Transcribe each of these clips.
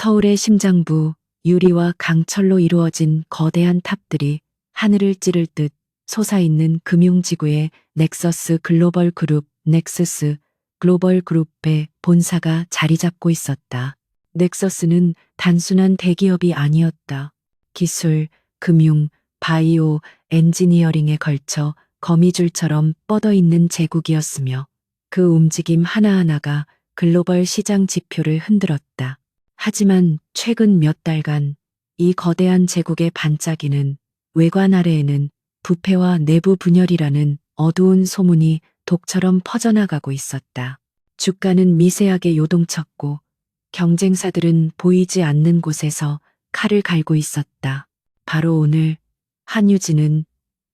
서울의 심장부, 유리와 강철로 이루어진 거대한 탑들이 하늘을 찌를 듯 솟아있는 금융지구의 넥서스 글로벌 그룹, 넥서스 글로벌 그룹의 본사가 자리 잡고 있었다. 넥서스는 단순한 대기업이 아니었다. 기술, 금융, 바이오, 엔지니어링에 걸쳐 거미줄처럼 뻗어있는 제국이었으며 그 움직임 하나하나가 글로벌 시장 지표를 흔들었다. 하지만 최근 몇 달간 이 거대한 제국의 반짝이는 외관 아래에는 부패와 내부 분열이라는 어두운 소문이 독처럼 퍼져나가고 있었다. 주가는 미세하게 요동쳤고 경쟁사들은 보이지 않는 곳에서 칼을 갈고 있었다. 바로 오늘 한유진은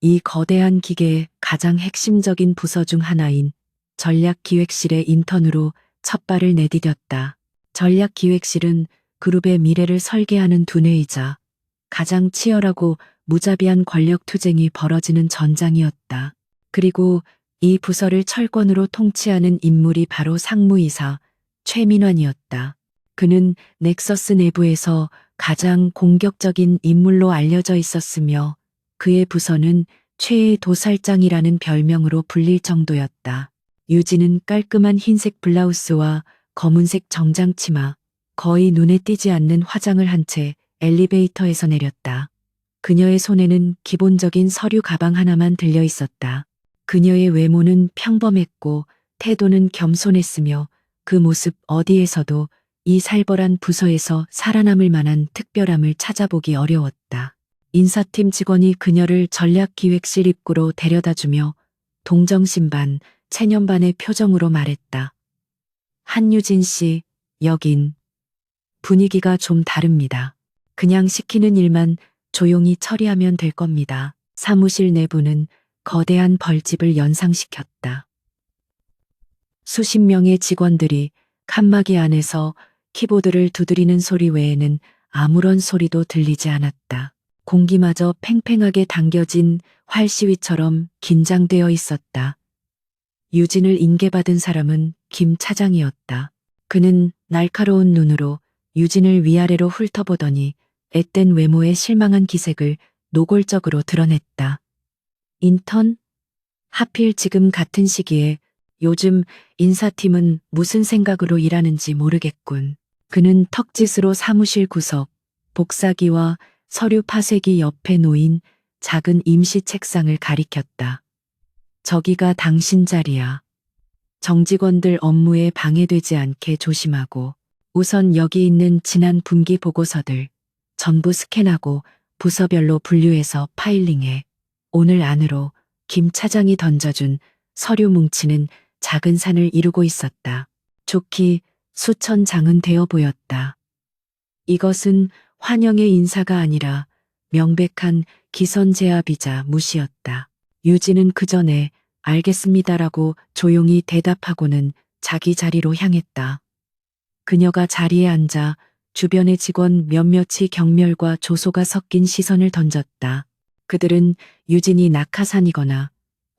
이 거대한 기계의 가장 핵심적인 부서 중 하나인 전략기획실의 인턴으로 첫 발을 내디뎠다. 전략기획실은 그룹의 미래를 설계하는 두뇌이자 가장 치열하고 무자비한 권력 투쟁이 벌어지는 전장이었다. 그리고 이 부서를 철권으로 통치하는 인물이 바로 상무이사 최민환이었다. 그는 넥서스 내부에서 가장 공격적인 인물로 알려져 있었으며 그의 부서는 최의 도살장이라는 별명으로 불릴 정도였다. 유진은 깔끔한 흰색 블라우스와 검은색 정장 치마, 거의 눈에 띄지 않는 화장을 한 채 엘리베이터에서 내렸다. 그녀의 손에는 기본적인 서류 가방 하나만 들려 있었다. 그녀의 외모는 평범했고 태도는 겸손했으며 그 모습 어디에서도 이 살벌한 부서에서 살아남을 만한 특별함을 찾아보기 어려웠다. 인사팀 직원이 그녀를 전략기획실 입구로 데려다주며 동정심 반, 체념 반의 표정으로 말했다. 한유진 씨, 여긴 분위기가 좀 다릅니다. 그냥 시키는 일만 조용히 처리하면 될 겁니다. 사무실 내부는 거대한 벌집을 연상시켰다. 수십 명의 직원들이 칸막이 안에서 키보드를 두드리는 소리 외에는 아무런 소리도 들리지 않았다. 공기마저 팽팽하게 당겨진 활시위처럼 긴장되어 있었다. 유진을 인계받은 사람은 김 차장이었다. 그는 날카로운 눈으로 유진을 위아래로 훑어보더니 앳된 외모에 실망한 기색을 노골적으로 드러냈다. 인턴? 하필 지금 같은 시기에 요즘 인사팀은 무슨 생각으로 일하는지 모르겠군. 그는 턱짓으로 사무실 구석, 복사기와 서류 파쇄기 옆에 놓인 작은 임시 책상을 가리켰다. 저기가 당신 자리야. 정직원들 업무에 방해되지 않게 조심하고 우선 여기 있는 지난 분기 보고서들 전부 스캔하고 부서별로 분류해서 파일링해. 오늘 안으로 김 차장이 던져준 서류 뭉치는 작은 산을 이루고 있었다. 좋기 수천 장은 되어 보였다. 이것은 환영의 인사가 아니라 명백한 기선제압이자 무시였다. 유진은 그 전에 알겠습니다라고 조용히 대답하고는 자기 자리로 향했다. 그녀가 자리에 앉아 주변의 직원 몇몇이 경멸과 조소가 섞인 시선을 던졌다. 그들은 유진이 낙하산이거나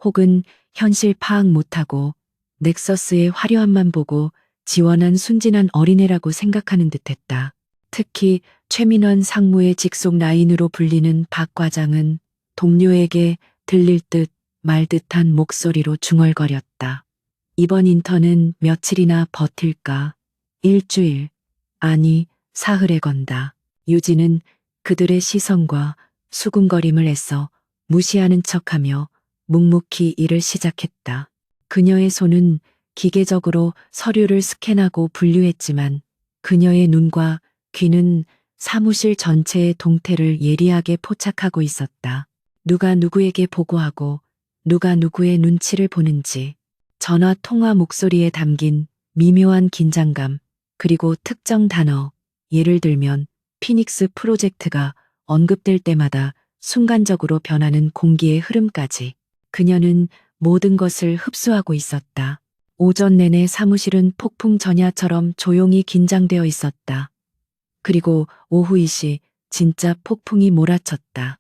혹은 현실 파악 못하고 넥서스의 화려함만 보고 지원한 순진한 어린애라고 생각하는 듯했다. 특히 최민환 상무의 직속 라인으로 불리는 박 과장은 동료에게 들릴 듯 말 듯한 목소리로 중얼거렸다. 이번 인턴은 며칠이나 버틸까? 일주일, 아니 사흘에 건다. 유진은 그들의 시선과 수군거림을 애써 무시하는 척하며 묵묵히 일을 시작했다. 그녀의 손은 기계적으로 서류를 스캔하고 분류했지만 그녀의 눈과 귀는 사무실 전체의 동태를 예리하게 포착하고 있었다. 누가 누구에게 보고하고 누가 누구의 눈치를 보는지, 전화 통화 목소리에 담긴 미묘한 긴장감, 그리고 특정 단어, 예를 들면 피닉스 프로젝트가 언급될 때마다 순간적으로 변하는 공기의 흐름까지 그녀는 모든 것을 흡수하고 있었다. 오전 내내 사무실은 폭풍 전야처럼 조용히 긴장되어 있었다. 그리고 오후 2시 진짜 폭풍이 몰아쳤다.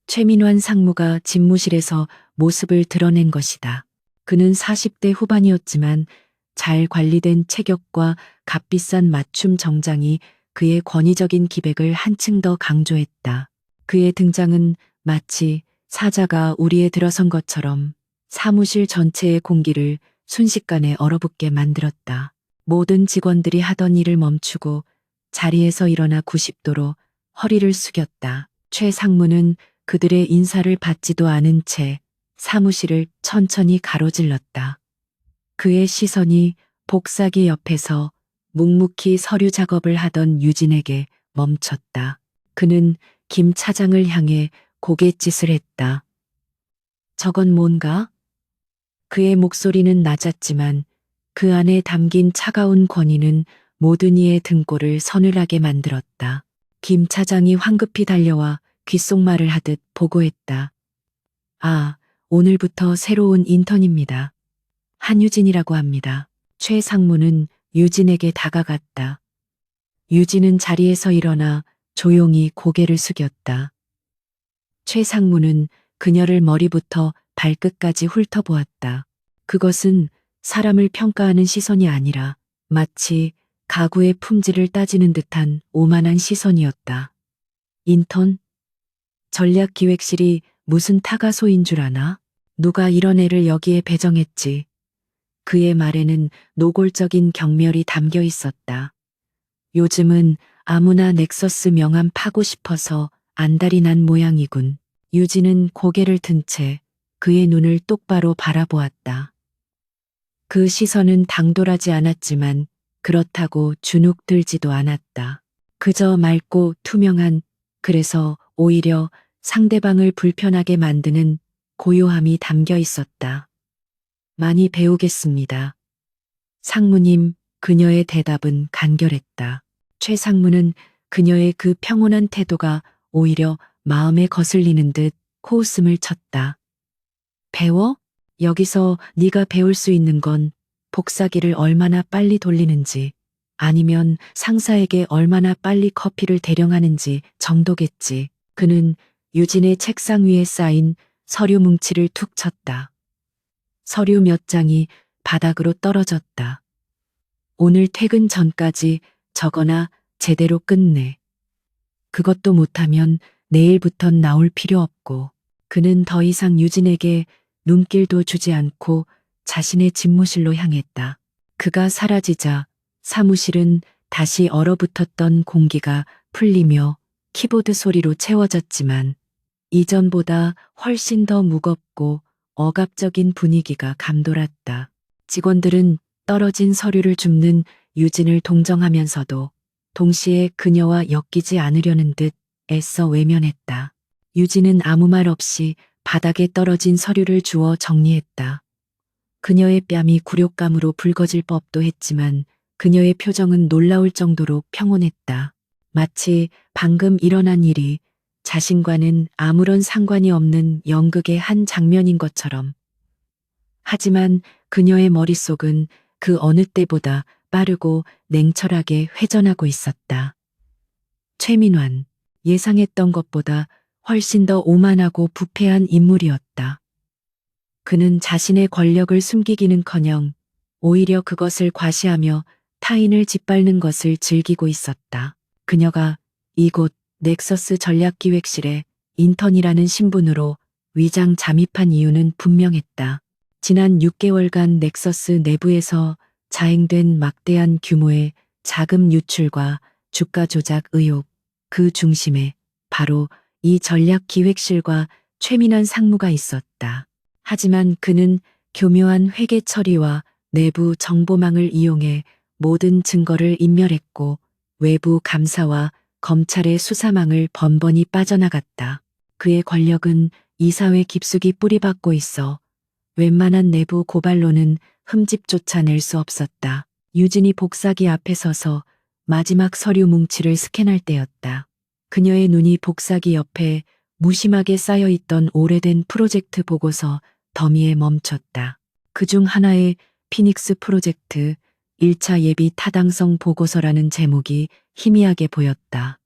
최민환 상무가 집무실에서 모습을 드러낸 것이다. 그는 40대 후반이었지만 잘 관리된 체격과 값비싼 맞춤 정장이 그의 권위적인 기백을 한층 더 강조했다. 그의 등장은 마치 사자가 우리에 들어선 것처럼 사무실 전체의 공기를 순식간에 얼어붙게 만들었다. 모든 직원들이 하던 일을 멈추고 자리에서 일어나 90도로 허리를 숙였다. 최 상무는 그들의 인사를 받지도 않은 채 사무실을 천천히 가로질렀다. 그의 시선이 복사기 옆에서 묵묵히 서류 작업을 하던 유진에게 멈췄다. 그는 김 차장을 향해 고갯짓을 했다. 저건 뭔가? 그의 목소리는 낮았지만 그 안에 담긴 차가운 권위는 모든 이의 등골을 서늘하게 만들었다. 김 차장이 황급히 달려와 귓속말을 하듯 보고했다. 아, 오늘부터 새로운 인턴입니다. 한유진이라고 합니다. 최 상무는 유진에게 다가갔다. 유진은 자리에서 일어나 조용히 고개를 숙였다. 최 상무는 그녀를 머리부터 발끝까지 훑어보았다. 그것은 사람을 평가하는 시선이 아니라 마치 가구의 품질을 따지는 듯한 오만한 시선이었다. 인턴? 전략기획실이 무슨 타가소인 줄 아나? 누가 이런 애를 여기에 배정했지? 그의 말에는 노골적인 경멸이 담겨 있었다. 요즘은 아무나 넥서스 명함 파고 싶어서 안달이 난 모양이군. 유진은 고개를 든 채 그의 눈을 똑바로 바라보았다. 그 시선은 당돌하지 않았지만 그렇다고 주눅 들지도 않았다. 그저 맑고 투명한, 그래서 오히려 상대방을 불편하게 만드는 고요함이 담겨 있었다. 많이 배우겠습니다. 상무님, 그녀의 대답은 간결했다. 최 상무는 그녀의 그 평온한 태도가 오히려 마음에 거슬리는 듯 코웃음을 쳤다. 배워? 여기서 네가 배울 수 있는 건 복사기를 얼마나 빨리 돌리는지, 아니면 상사에게 얼마나 빨리 커피를 대령하는지 정도겠지. 그는 유진의 책상 위에 쌓인 서류 뭉치를 툭 쳤다. 서류 몇 장이 바닥으로 떨어졌다. 오늘 퇴근 전까지 적어나 제대로 끝내. 그것도 못하면 내일부턴 나올 필요 없고. 그는 더 이상 유진에게 눈길도 주지 않고 자신의 집무실로 향했다. 그가 사라지자 사무실은 다시 얼어붙었던 공기가 풀리며 키보드 소리로 채워졌지만 이전보다 훨씬 더 무겁고 억압적인 분위기가 감돌았다. 직원들은 떨어진 서류를 줍는 유진을 동정하면서도 동시에 그녀와 엮이지 않으려는 듯 애써 외면했다. 유진은 아무 말 없이 바닥에 떨어진 서류를 주워 정리했다. 그녀의 뺨이 굴욕감으로 붉어질 법도 했지만 그녀의 표정은 놀라울 정도로 평온했다. 마치 방금 일어난 일이 자신과는 아무런 상관이 없는 연극의 한 장면인 것처럼. 하지만 그녀의 머릿속은 그 어느 때보다 빠르고 냉철하게 회전하고 있었다. 최민환, 예상했던 것보다 훨씬 더 오만하고 부패한 인물이었다. 그는 자신의 권력을 숨기기는커녕 오히려 그것을 과시하며 타인을 짓밟는 것을 즐기고 있었다. 그녀가 이곳 넥서스 전략기획실에 인턴이라는 신분으로 위장 잠입한 이유는 분명했다. 지난 6개월간 넥서스 내부에서 자행된 막대한 규모의 자금 유출과 주가 조작 의혹, 그 중심에 바로 이 전략기획실과 최민환 상무가 있었다. 하지만 그는 교묘한 회계 처리와 내부 정보망을 이용해 모든 증거를 인멸했고 외부 감사와 검찰의 수사망을 번번이 빠져나갔다. 그의 권력은 이사회 깊숙이 뿌리박고 있어 웬만한 내부 고발로는 흠집조차 낼 수 없었다. 유진이 복사기 앞에 서서 마지막 서류 뭉치를 스캔할 때였다. 그녀의 눈이 복사기 옆에 무심하게 쌓여있던 오래된 프로젝트 보고서 더미에 멈췄다. 그중 하나의 피닉스 프로젝트 1차 예비 타당성 보고서라는 제목이 희미하게 보였다.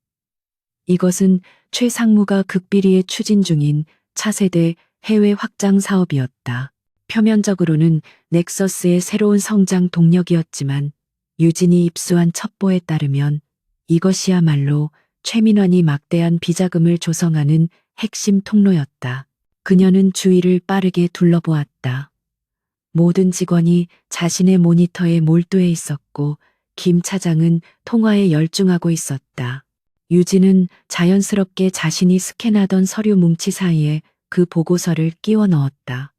이것은 최 상무가 극비리에 추진 중인 차세대 해외 확장 사업이었다. 표면적으로는 넥서스의 새로운 성장 동력이었지만 유진이 입수한 첩보에 따르면 이것이야말로 최민환이 막대한 비자금을 조성하는 핵심 통로였다. 그녀는 주위를 빠르게 둘러보았다. 모든 직원이 자신의 모니터에 몰두해 있었고 김 차장은 통화에 열중하고 있었다. 유진은 자연스럽게 자신이 스캔하던 서류 뭉치 사이에 그 보고서를 끼워 넣었다.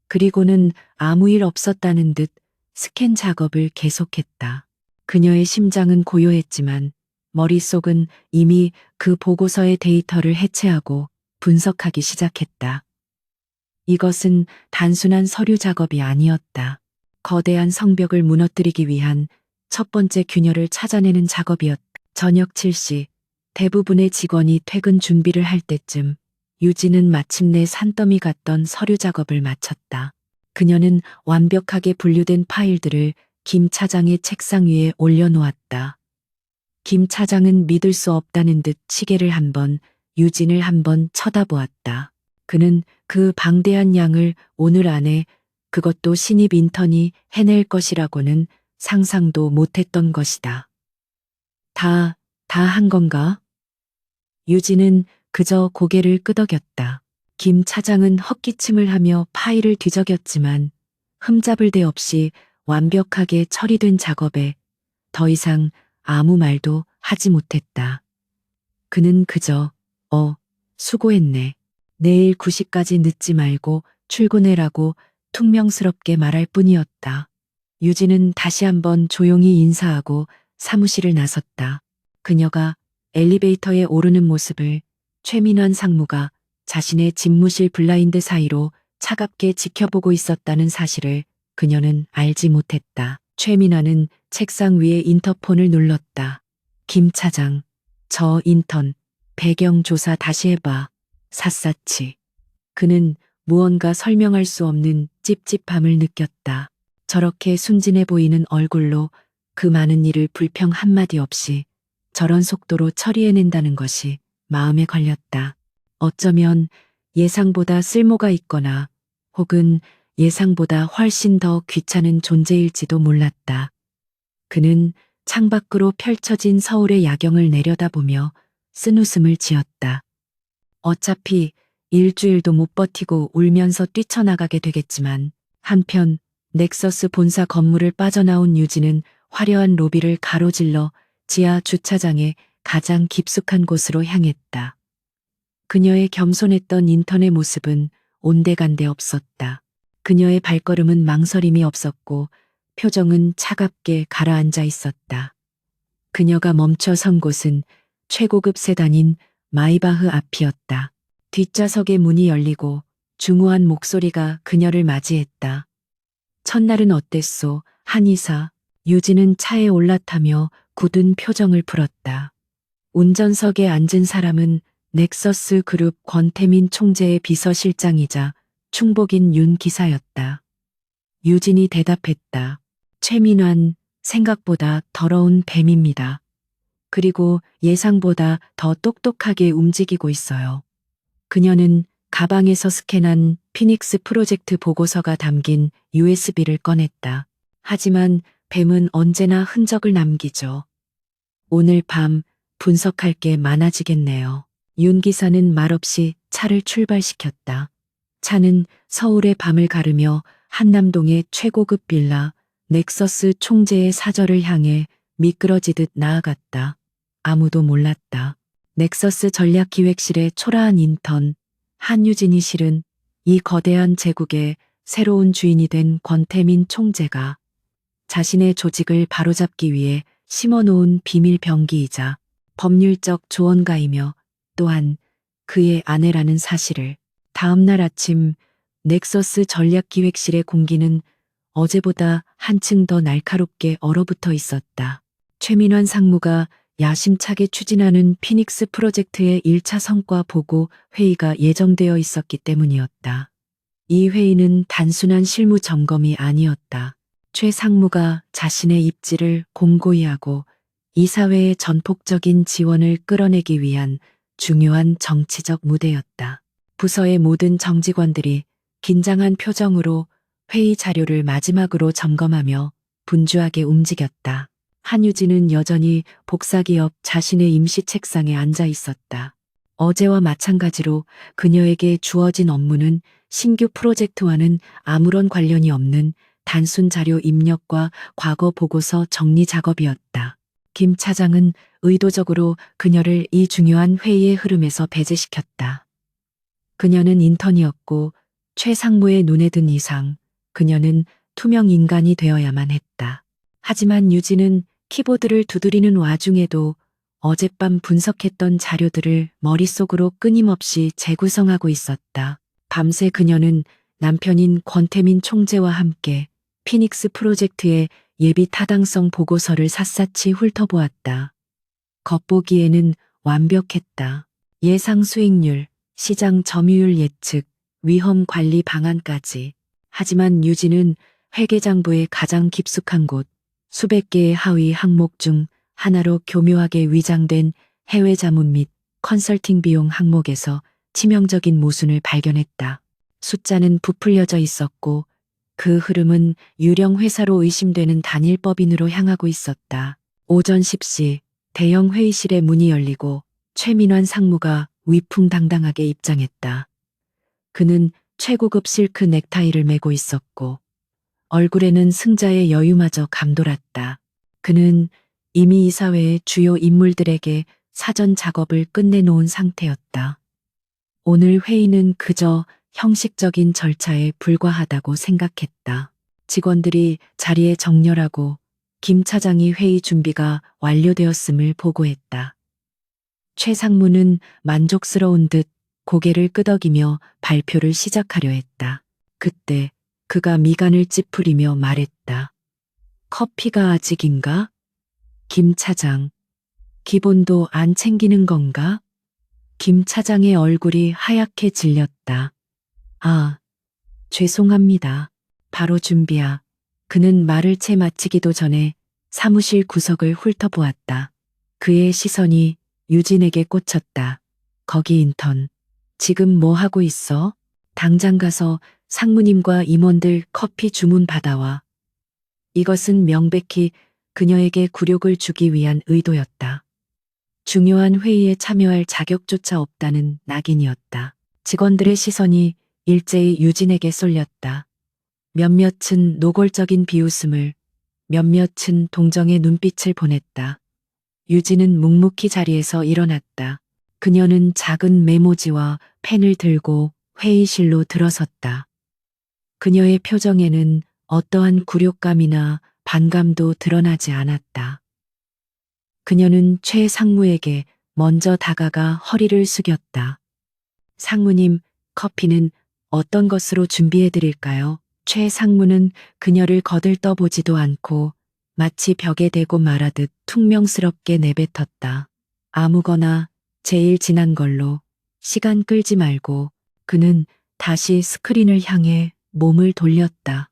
그리고는 아무 일 없었다는 듯 스캔 작업을 계속했다. 그녀의 심장은 고요했지만 머릿속은 이미 그 보고서의 데이터를 해체하고 분석하기 시작했다. 이것은 단순한 서류 작업이 아니었다. 거대한 성벽을 무너뜨리기 위한 첫 번째 균열을 찾아내는 작업이었다. 저녁 7시 대부분의 직원이 퇴근 준비를 할 때쯤 유진은 마침내 산더미 같던 서류 작업을 마쳤다. 그녀는 완벽하게 분류된 파일들을 김 차장의 책상 위에 올려놓았다. 김 차장은 믿을 수 없다는 듯 시계를 한번, 유진을 한번 쳐다보았다. 그는 그 방대한 양을 오늘 안에 그것도 신입 인턴이 해낼 것이라고는 상상도 못했던 것이다. 다 한 건가? 유진은 그저 고개를 끄덕였다. 김 차장은 헛기침을 하며 파일을 뒤적였지만 흠잡을 데 없이 완벽하게 처리된 작업에 더 이상 아무 말도 하지 못했다. 그는 그저 수고했네. 내일 9시까지 늦지 말고 출근해라고 퉁명스럽게 말할 뿐이었다. 유진은 다시 한번 조용히 인사하고 사무실을 나섰다. 그녀가 엘리베이터에 오르는 모습을 최민환 상무가 자신의 집무실 블라인드 사이로 차갑게 지켜보고 있었다는 사실을 그녀는 알지 못했다. 최민환은 책상 위에 인터폰을 눌렀다. 김 차장, 저 인턴, 배경조사 다시 해봐. 샅샅이. 그는 무언가 설명할 수 없는 찝찝함을 느꼈다. 저렇게 순진해 보이는 얼굴로 그 많은 일을 불평 한마디 없이 저런 속도로 처리해낸다는 것이 마음에 걸렸다. 어쩌면 예상보다 쓸모가 있거나 혹은 예상보다 훨씬 더 귀찮은 존재일지도 몰랐다. 그는 창밖으로 펼쳐진 서울의 야경을 내려다보며 쓴웃음을 지었다. 어차피 일주일도 못 버티고 울면서 뛰쳐나가게 되겠지만 한편 넥서스 본사 건물을 빠져나온 유진은 화려한 로비를 가로질러 지하 주차장의 가장 깊숙한 곳으로 향했다. 그녀의 겸손했던 인턴의 모습은 온데간데 없었다. 그녀의 발걸음은 망설임이 없었고 표정은 차갑게 가라앉아 있었다. 그녀가 멈춰 선 곳은 최고급 세단인 마이바흐 앞이었다. 뒷좌석의 문이 열리고 중후한 목소리가 그녀를 맞이했다. 첫날은 어땠소, 한의사. 유진은 차에 올라타며 굳은 표정을 풀었다. 운전석에 앉은 사람은 넥서스 그룹 권태민 총재의 비서실장이자 충복인 윤 기사였다. 유진이 대답했다. 최민환, 생각보다 더러운 뱀입니다. 그리고 예상보다 더 똑똑하게 움직이고 있어요. 그녀는 가방에서 스캔한 피닉스 프로젝트 보고서가 담긴 USB를 꺼냈다. 하지만 뱀은 언제나 흔적을 남기죠. 오늘 밤 분석할 게 많아지겠네요. 윤 기사는 말없이 차를 출발시켰다. 차는 서울의 밤을 가르며 한남동의 최고급 빌라 넥서스 총재의 사저를 향해 미끄러지듯 나아갔다. 아무도 몰랐다. 넥서스 전략기획실의 초라한 인턴 한유진이 실은 이 거대한 제국의 새로운 주인이 된 권태민 총재가 자신의 조직을 바로잡기 위해 심어놓은 비밀 병기이자 법률적 조언가이며 또한 그의 아내라는 사실을. 다음날 아침 넥서스 전략기획실의 공기는 어제보다 한층 더 날카롭게 얼어붙어 있었다. 최민환 상무가 야심차게 추진하는 피닉스 프로젝트의 1차 성과 보고 회의가 예정되어 있었기 때문이었다. 이 회의는 단순한 실무 점검이 아니었다. 최 상무가 자신의 입지를 공고히 하고 이사회의 전폭적인 지원을 끌어내기 위한 중요한 정치적 무대였다. 부서의 모든 정직원들이 긴장한 표정으로 회의 자료를 마지막으로 점검하며 분주하게 움직였다. 한유진은 여전히 복사기 옆 자신의 임시 책상에 앉아 있었다. 어제와 마찬가지로 그녀에게 주어진 업무는 신규 프로젝트와는 아무런 관련이 없는 단순 자료 입력과 과거 보고서 정리 작업이었다. 김 차장은 의도적으로 그녀를 이 중요한 회의의 흐름에서 배제시켰다. 그녀는 인턴이었고 최 상무의 눈에 든 이상 그녀는 투명 인간이 되어야만 했다. 하지만 유진은 키보드를 두드리는 와중에도 어젯밤 분석했던 자료들을 머릿속으로 끊임없이 재구성하고 있었다. 밤새 그녀는 남편인 권태민 총재와 함께 피닉스 프로젝트의 예비 타당성 보고서를 샅샅이 훑어보았다. 겉보기에는 완벽했다. 예상 수익률, 시장 점유율 예측, 위험 관리 방안까지. 하지만 유진은 회계장부의 가장 깊숙한 곳, 수백 개의 하위 항목 중 하나로 교묘하게 위장된 해외 자문 및 컨설팅 비용 항목에서 치명적인 모순을 발견했다. 숫자는 부풀려져 있었고 그 흐름은 유령 회사로 의심되는 단일법인으로 향하고 있었다. 오전 10시 대형 회의실의 문이 열리고 최민환 상무가 위풍당당하게 입장했다. 그는 최고급 실크 넥타이를 메고 있었고 얼굴에는 승자의 여유마저 감돌았다. 그는 이미 이사회의 주요 인물들에게 사전 작업을 끝내놓은 상태였다. 오늘 회의는 그저 형식적인 절차에 불과하다고 생각했다. 직원들이 자리에 정렬하고 김 차장이 회의 준비가 완료되었음을 보고했다. 최 상무는 만족스러운 듯 고개를 끄덕이며 발표를 시작하려 했다. 그때 그가 미간을 찌푸리며 말했다. 커피가 아직인가? 김 차장, 기본도 안 챙기는 건가? 김 차장의 얼굴이 하얗게 질렸다. 아, 죄송합니다. 바로 준비야. 그는 말을 채 마치기도 전에 사무실 구석을 훑어보았다. 그의 시선이 유진에게 꽂혔다. 거기 인턴. 지금 뭐 하고 있어? 당장 가서 상무님과 임원들 커피 주문 받아와. 이것은 명백히 그녀에게 굴욕을 주기 위한 의도였다. 중요한 회의에 참여할 자격조차 없다는 낙인이었다. 직원들의 시선이 일제히 유진에게 쏠렸다. 몇몇은 노골적인 비웃음을, 몇몇은 동정의 눈빛을 보냈다. 유진은 묵묵히 자리에서 일어났다. 그녀는 작은 메모지와 펜을 들고 회의실로 들어섰다. 그녀의 표정에는 어떠한 굴욕감이나 반감도 드러나지 않았다. 그녀는 최 상무에게 먼저 다가가 허리를 숙였다. 상무님, 커피는 어떤 것으로 준비해 드릴까요? 최 상무는 그녀를 거들떠보지도 않고 마치 벽에 대고 말하듯 퉁명스럽게 내뱉었다. 아무거나 제일 진한 걸로. 시간 끌지 말고. 그는 다시 스크린을 향해 몸을 돌렸다.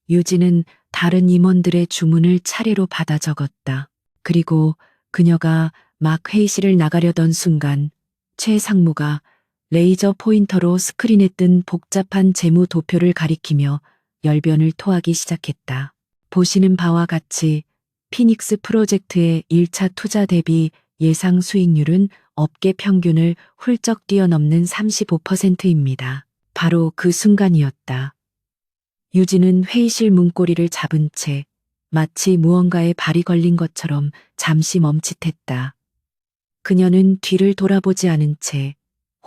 유진은 다른 임원들의 주문을 차례로 받아 적었다. 그리고 그녀가 막 회의실을 나가려던 순간 최 상무가 레이저 포인터로 스크린에 뜬 복잡한 재무 도표를 가리키며 열변을 토하기 시작했다. 보시는 바와 같이 피닉스 프로젝트의 1차 투자 대비 예상 수익률은 업계 평균을 훌쩍 뛰어넘는 35%입니다. 바로 그 순간이었다. 유진은 회의실 문고리를 잡은 채 마치 무언가에 발이 걸린 것처럼 잠시 멈칫했다. 그녀는 뒤를 돌아보지 않은 채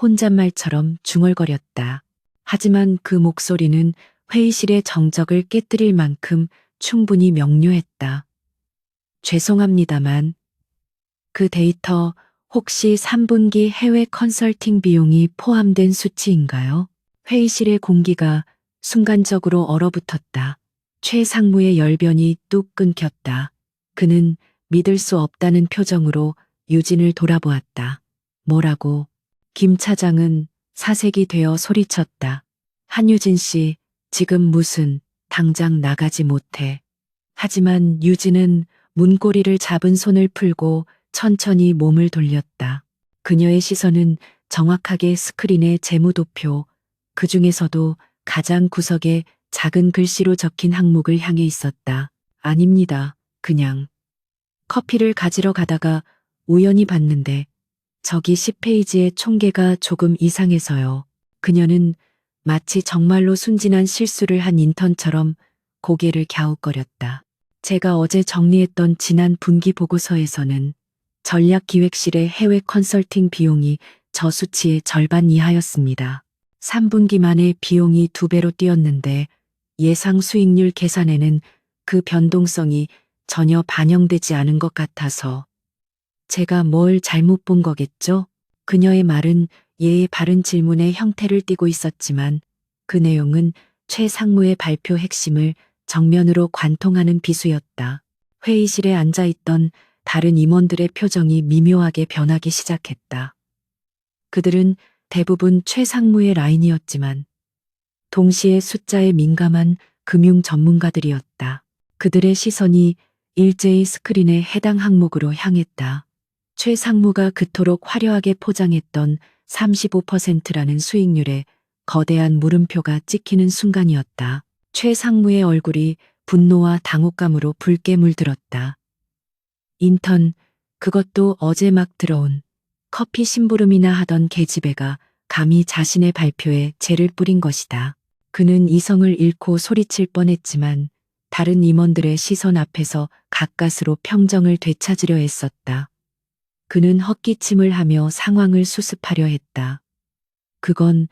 혼잣말처럼 중얼거렸다. 하지만 그 목소리는 회의실의 정적을 깨뜨릴 만큼 충분히 명료했다. 죄송합니다만 그 데이터 혹시 3분기 해외 컨설팅 비용이 포함된 수치인가요? 회의실의 공기가 순간적으로 얼어붙었다. 최 상무의 열변이 뚝 끊겼다. 그는 믿을 수 없다는 표정으로 유진을 돌아보았다. 뭐라고? 김 차장은 사색이 되어 소리쳤다. 한유진 씨, 지금 무슨, 당장 나가지 못해. 하지만 유진은 문고리를 잡은 손을 풀고 천천히 몸을 돌렸다. 그녀의 시선은 정확하게 스크린의 재무도표, 그 중에서도 가장 구석에 작은 글씨로 적힌 항목을 향해 있었다. 아닙니다. 그냥 커피를 가지러 가다가 우연히 봤는데 저기 10페이지의 총계가 조금 이상해서요. 그녀는 마치 정말로 순진한 실수를 한 인턴처럼 고개를 갸웃거렸다. 제가 어제 정리했던 지난 분기 보고서에서는 전략기획실의 해외 컨설팅 비용이 저 수치의 절반 이하였습니다. 3분기 만에 비용이 2배로 뛰었는데 예상 수익률 계산에는 그 변동성이 전혀 반영되지 않은 것 같아서 제가 뭘 잘못 본 거겠죠? 그녀의 말은 예의 바른 질문의 형태를 띠고 있었지만 그 내용은 최 상무의 발표 핵심을 정면으로 관통하는 비수였다. 회의실에 앉아있던 다른 임원들의 표정이 미묘하게 변하기 시작했다. 그들은 대부분 최 상무의 라인이었지만 동시에 숫자에 민감한 금융 전문가들이었다. 그들의 시선이 일제히 스크린의 해당 항목으로 향했다. 최 상무가 그토록 화려하게 포장했던 35%라는 수익률에 거대한 물음표가 찍히는 순간이었다. 최 상무의 얼굴이 분노와 당혹감으로 붉게 물들었다. 인턴, 그것도 어제 막 들어온 커피 심부름이나 하던 계집애가 감히 자신의 발표에 재를 뿌린 것이다. 그는 이성을 잃고 소리칠 뻔했지만 다른 임원들의 시선 앞에서 가까스로 평정을 되찾으려 했었다. 그는 헛기침을 하며 상황을 수습하려 했다. 그건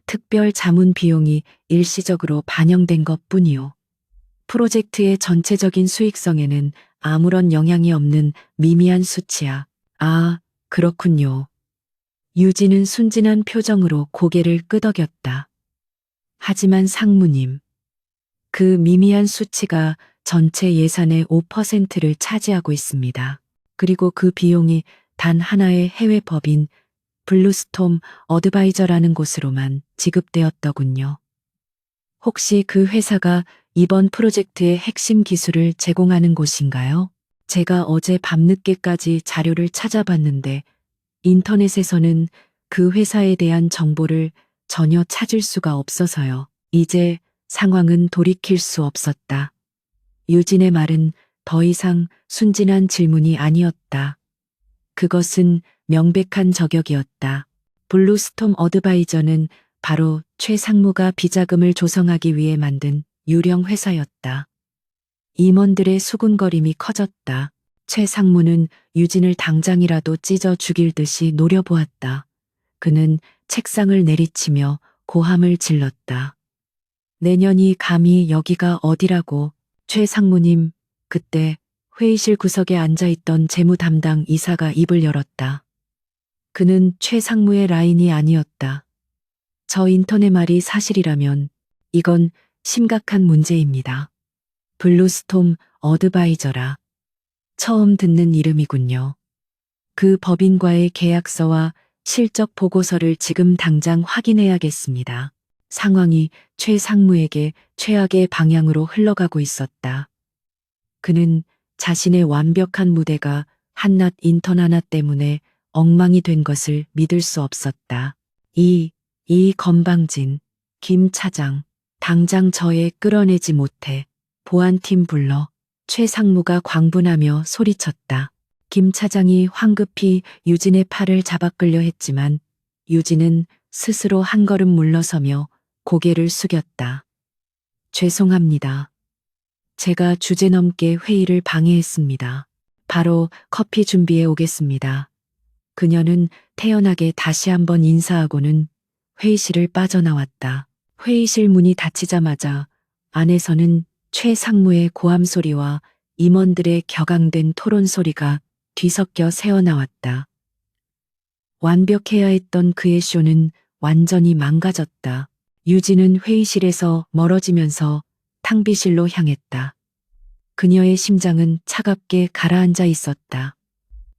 특별 자문 비용이 일시적으로 반영된 것 뿐이요. 프로젝트의 전체적인 수익성에는 아무런 영향이 없는 미미한 수치야. 아, 그렇군요. 유진은 순진한 표정으로 고개를 끄덕였다. 하지만 상무님, 그 미미한 수치가 전체 예산의 5%를 차지하고 있습니다. 그리고 그 비용이 단 하나의 해외 법인 블루스톰 어드바이저라는 곳으로만 지급되었더군요. 혹시 그 회사가 이번 프로젝트의 핵심 기술을 제공하는 곳인가요? 제가 어제 밤늦게까지 자료를 찾아봤는데 인터넷에서는 그 회사에 대한 정보를 전혀 찾을 수가 없어서요. 이제 상황은 돌이킬 수 없었다. 유진의 말은 더 이상 순진한 질문이 아니었다. 그것은 명백한 저격이었다. 블루스톰 어드바이저는 바로 최 상무가 비자금을 조성하기 위해 만든 유령 회사였다. 임원들의 수군거림이 커졌다. 최 상무는 유진을 당장이라도 찢어 죽일 듯이 노려보았다. 그는 책상을 내리치며 고함을 질렀다. 내년이 감히 여기가 어디라고. 최 상무님, 그때 회의실 구석에 앉아있던 재무 담당 이사가 입을 열었다. 그는 최 상무의 라인이 아니었다. 저 인턴의 말이 사실이라면 이건 심각한 문제입니다. 블루스톰 어드바이저라. 처음 듣는 이름이군요. 그 법인과의 계약서와 실적 보고서를 지금 당장 확인해야겠습니다. 상황이 최 상무에게 최악의 방향으로 흘러가고 있었다. 그는 자신의 완벽한 무대가 한낱 인턴 하나 때문에 엉망이 된 것을 믿을 수 없었다. 이 건방진 김 차장, 당장 저애 끌어내지 못해 보안팀 불러. 최 상무가 광분하며 소리쳤다. 김 차장이 황급히 유진의 팔을 잡아 끌려 했지만 유진은 스스로 한 걸음 물러서며 고개를 숙였다. 죄송합니다. 제가 주제넘게 회의를 방해했습니다. 바로 커피 준비해 오겠습니다. 그녀는 태연하게 다시 한번 인사하고는 회의실을 빠져나왔다. 회의실 문이 닫히자마자 안에서는 최 상무의 고함 소리와 임원들의 격앙된 토론 소리가 뒤섞여 새어나왔다. 완벽해야 했던 그의 쇼는 완전히 망가졌다. 유진은 회의실에서 멀어지면서 탕비실로 향했다. 그녀의 심장은 차갑게 가라앉아 있었다.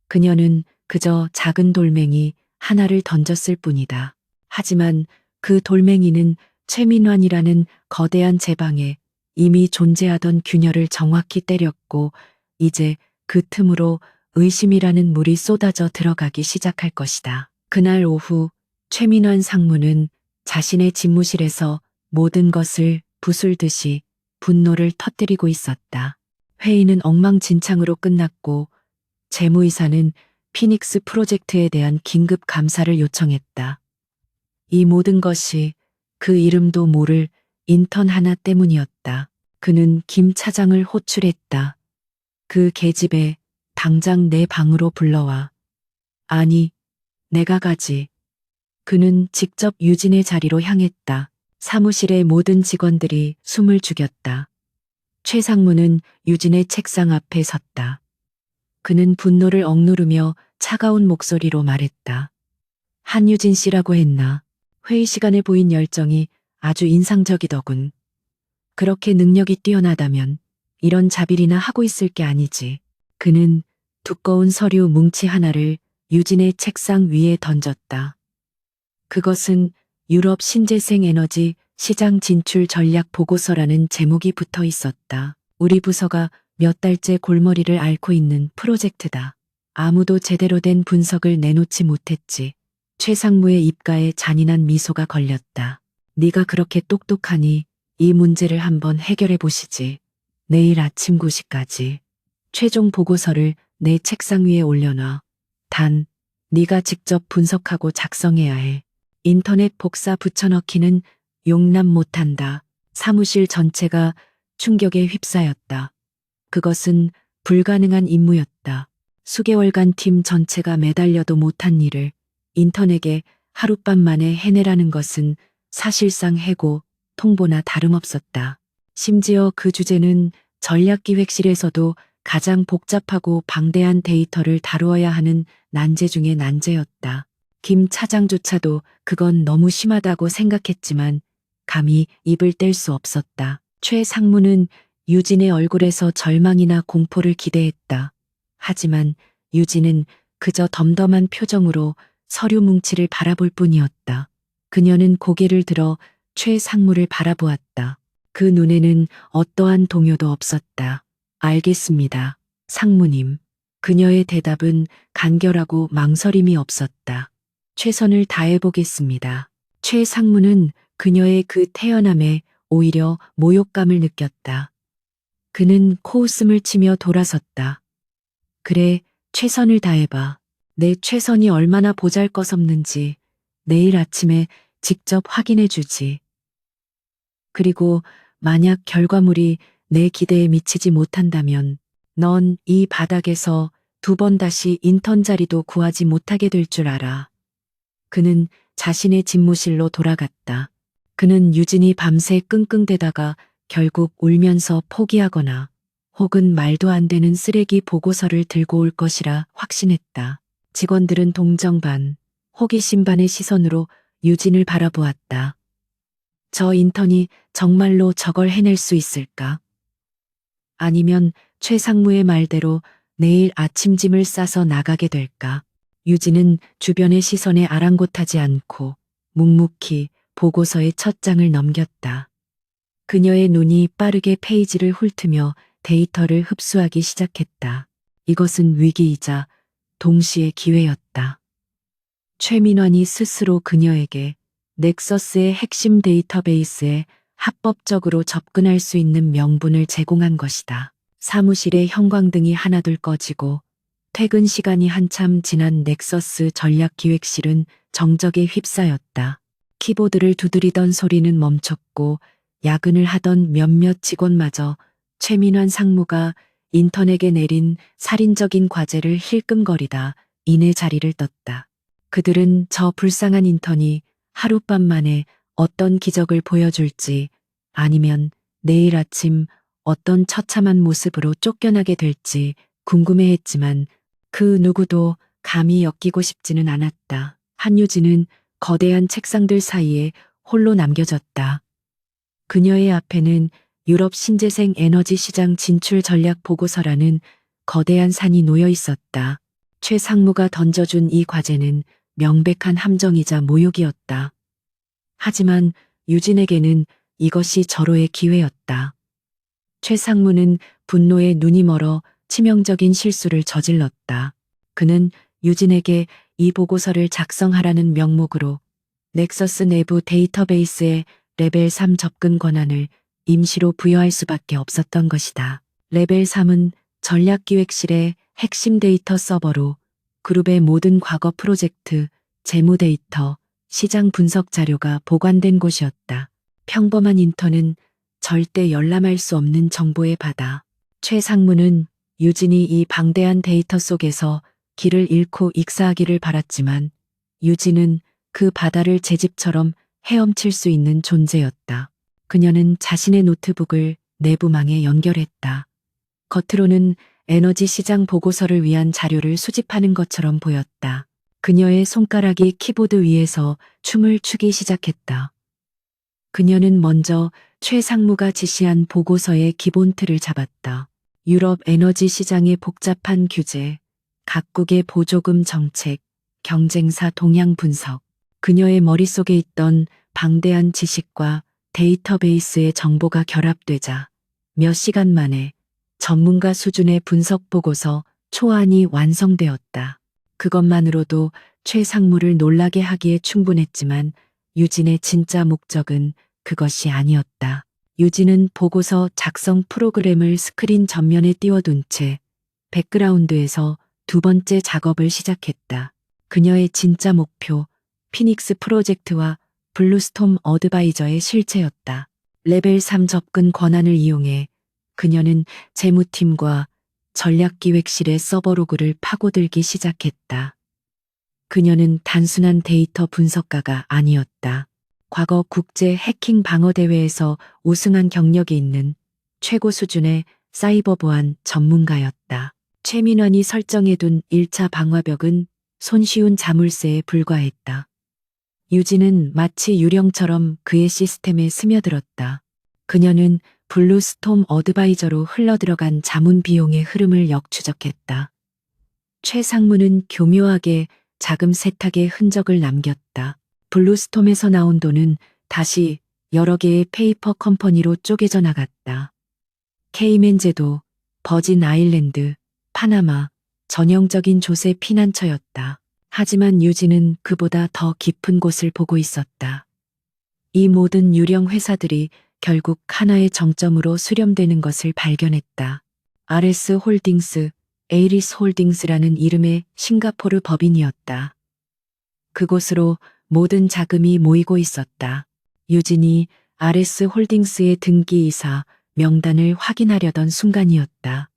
그녀는 그저 작은 돌멩이 하나를 던졌을 뿐이다. 하지만 그 돌멩이는 최민환이라는 거대한 제방에 이미 존재하던 균열을 정확히 때렸고 이제 그 틈으로 의심이라는 물이 쏟아져 들어가기 시작할 것이다. 그날 오후 최민환 상무는 자신의 집무실에서 모든 것을 부술듯이 분노를 터뜨리고 있었다. 회의는 엉망진창으로 끝났고 재무이사는 피닉스 프로젝트에 대한 긴급 감사를 요청했다. 이 모든 것이 그 이름도 모를 인턴 하나 때문이었다. 그는 김 차장을 호출했다. 그 계집애 당장 내 방으로 불러와. 아니, 내가 가지. 그는 직접 유진의 자리로 향했다. 사무실의 모든 직원들이 숨을 죽였다. 최 상무는 유진의 책상 앞에 섰다. 그는 분노를 억누르며 차가운 목소리로 말했다. 한유진 씨라고 했나? 회의 시간에 보인 열정이 아주 인상적이더군. 그렇게 능력이 뛰어나다면 이런 자비리나 하고 있을 게 아니지. 그는 두꺼운 서류 뭉치 하나를 유진의 책상 위에 던졌다. 그것은 유럽 신재생 에너지 시장 진출 전략 보고서라는 제목이 붙어 있었다. 우리 부서가 몇 달째 골머리를 앓고 있는 프로젝트다. 아무도 제대로 된 분석을 내놓지 못했지. 최 상무의 입가에 잔인한 미소가 걸렸다. 네가 그렇게 똑똑하니 이 문제를 한번 해결해 보시지. 내일 아침 9시까지 최종 보고서를 내 책상 위에 올려놔. 단, 네가 직접 분석하고 작성해야 해. 인터넷 복사 붙여넣기는 용납 못한다. 사무실 전체가 충격에 휩싸였다. 그것은 불가능한 임무였다. 수개월간 팀 전체가 매달려도 못한 일을 인턴에게 하룻밤 만에 해내라는 것은 사실상 해고, 통보나 다름없었다. 심지어 그 주제는 전략기획실에서도 가장 복잡하고 방대한 데이터를 다루어야 하는 난제 중의 난제였다. 김 차장조차도 그건 너무 심하다고 생각했지만 감히 입을 뗄 수 없었다. 최 상무는 유진의 얼굴에서 절망이나 공포를 기대했다. 하지만 유진은 그저 덤덤한 표정으로 서류 뭉치를 바라볼 뿐이었다. 그녀는 고개를 들어 최 상무를 바라보았다. 그 눈에는 어떠한 동요도 없었다. 알겠습니다, 상무님. 그녀의 대답은 간결하고 망설임이 없었다. 최선을 다해보겠습니다. 최 상무는 그녀의 그 태연함에 오히려 모욕감을 느꼈다. 그는 코웃음을 치며 돌아섰다. 그래, 최선을 다해봐. 내 최선이 얼마나 보잘것없는지 내일 아침에 직접 확인해 주지. 그리고 만약 결과물이 내 기대에 미치지 못한다면 넌 이 바닥에서 2번 다시 인턴 자리도 구하지 못하게 될 줄 알아. 그는 자신의 집무실로 돌아갔다. 그는 유진이 밤새 끙끙대다가 결국 울면서 포기하거나 혹은 말도 안 되는 쓰레기 보고서를 들고 올 것이라 확신했다. 직원들은 동정 반, 호기심 반의 시선으로 유진을 바라보았다. 저 인턴이 정말로 저걸 해낼 수 있을까? 아니면 최 상무의 말대로 내일 아침 짐을 싸서 나가게 될까? 유진은 주변의 시선에 아랑곳하지 않고 묵묵히 보고서의 첫 장을 넘겼다. 그녀의 눈이 빠르게 페이지를 훑으며 데이터를 흡수하기 시작했다. 이것은 위기이자 동시에 기회였다. 최민환이 스스로 그녀에게 넥서스의 핵심 데이터베이스에 합법적으로 접근할 수 있는 명분을 제공한 것이다. 사무실의 형광등이 하나둘 꺼지고 퇴근 시간이 한참 지난 넥서스 전략기획실은 정적에 휩싸였다. 키보드를 두드리던 소리는 멈췄고 야근을 하던 몇몇 직원마저 최민환 상무가 인턴에게 내린 살인적인 과제를 힐끔거리다 이내 자리를 떴다. 그들은 저 불쌍한 인턴이 하룻밤 만에 어떤 기적을 보여줄지 아니면 내일 아침 어떤 처참한 모습으로 쫓겨나게 될지 궁금해했지만 그 누구도 감히 엮이고 싶지는 않았다. 한유진은 거대한 책상들 사이에 홀로 남겨졌다. 그녀의 앞에는 유럽 신재생 에너지 시장 진출 전략 보고서라는 거대한 산이 놓여 있었다. 최 상무가 던져준 이 과제는 명백한 함정이자 모욕이었다. 하지만 유진에게는 이것이 절호의 기회였다. 최 상무는 분노에 눈이 멀어 치명적인 실수를 저질렀다. 그는 유진에게 이 보고서를 작성하라는 명목으로 넥서스 내부 데이터베이스에 레벨 3 접근 권한을 임시로 부여할 수밖에 없었던 것이다. 레벨 3은 전략기획실의 핵심 데이터 서버로 그룹의 모든 과거 프로젝트, 재무 데이터, 시장 분석 자료가 보관된 곳이었다. 평범한 인턴은 절대 열람할 수 없는 정보의 바다. 최 상무는 유진이 이 방대한 데이터 속에서 길을 잃고 익사하기를 바랐지만 유진은 그 바다를 제 집처럼 헤엄칠 수 있는 존재였다. 그녀는 자신의 노트북을 내부망에 연결했다. 겉으로는 에너지 시장 보고서를 위한 자료를 수집하는 것처럼 보였다. 그녀의 손가락이 키보드 위에서 춤을 추기 시작했다. 그녀는 먼저 최 상무가 지시한 보고서의 기본 틀을 잡았다. 유럽 에너지 시장의 복잡한 규제, 각국의 보조금 정책, 경쟁사 동향 분석. 그녀의 머릿속에 있던 방대한 지식과 데이터베이스의 정보가 결합되자 몇 시간 만에 전문가 수준의 분석 보고서 초안이 완성되었다. 그것만으로도 최 상무를 놀라게 하기에 충분했지만 유진의 진짜 목적은 그것이 아니었다. 유진은 보고서 작성 프로그램을 스크린 전면에 띄워둔 채 백그라운드에서 두 번째 작업을 시작했다. 그녀의 진짜 목표, 피닉스 프로젝트와 블루스톰 어드바이저의 실체였다. 레벨 3 접근 권한을 이용해 그녀는 재무팀과 전략기획실의 서버 로그를 파고들기 시작했다. 그녀는 단순한 데이터 분석가가 아니었다. 과거 국제 해킹 방어 대회에서 우승한 경력이 있는 최고 수준의 사이버 보안 전문가였다. 최민환이 설정해둔 1차 방화벽은 손쉬운 자물쇠에 불과했다. 유진은 마치 유령처럼 그의 시스템에 스며들었다. 그녀는 블루스톰 어드바이저로 흘러들어간 자문 비용의 흐름을 역추적했다. 최 상무는 교묘하게 자금 세탁의 흔적을 남겼다. 블루스톰에서 나온 돈은 다시 여러 개의 페이퍼 컴퍼니로 쪼개져 나갔다. 케이맨 제도, 버진 아일랜드, 파나마, 전형적인 조세 피난처였다. 하지만 유진은 그보다 더 깊은 곳을 보고 있었다. 이 모든 유령 회사들이 결국 하나의 정점으로 수렴되는 것을 발견했다. RS 홀딩스, 에이리스 홀딩스라는 이름의 싱가포르 법인이었다. 그곳으로 모든 자금이 모이고 있었다. 유진이 RS 홀딩스의 등기이사 명단을 확인하려던 순간이었다.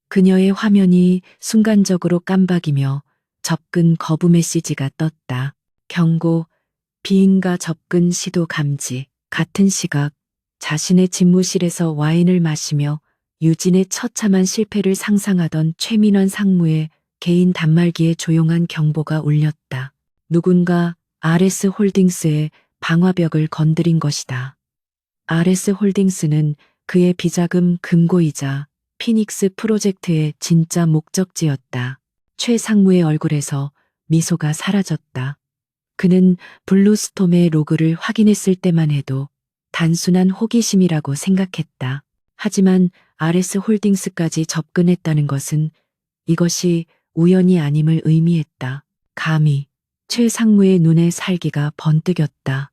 그녀의 화면이 순간적으로 깜박이며 접근 거부 메시지가 떴다. 경고, 비인가 접근 시도 감지. 같은 시각 자신의 집무실에서 와인을 마시며 유진의 처참한 실패를 상상하던 최민원 상무의 개인 단말기에 조용한 경보가 울렸다. 누군가 RS 홀딩스의 방화벽을 건드린 것이다. RS 홀딩스는 그의 비자금 금고이자 피닉스 프로젝트의 진짜 목적지였다. 최 상무의 얼굴에서 미소가 사라졌다. 그는 블루스톰의 로그를 확인했을 때만 해도 단순한 호기심이라고 생각했다. 하지만 RS 홀딩스까지 접근했다는 것은 이것이 우연이 아님을 의미했다. 감히 최 상무의 눈에 살기가 번뜩였다.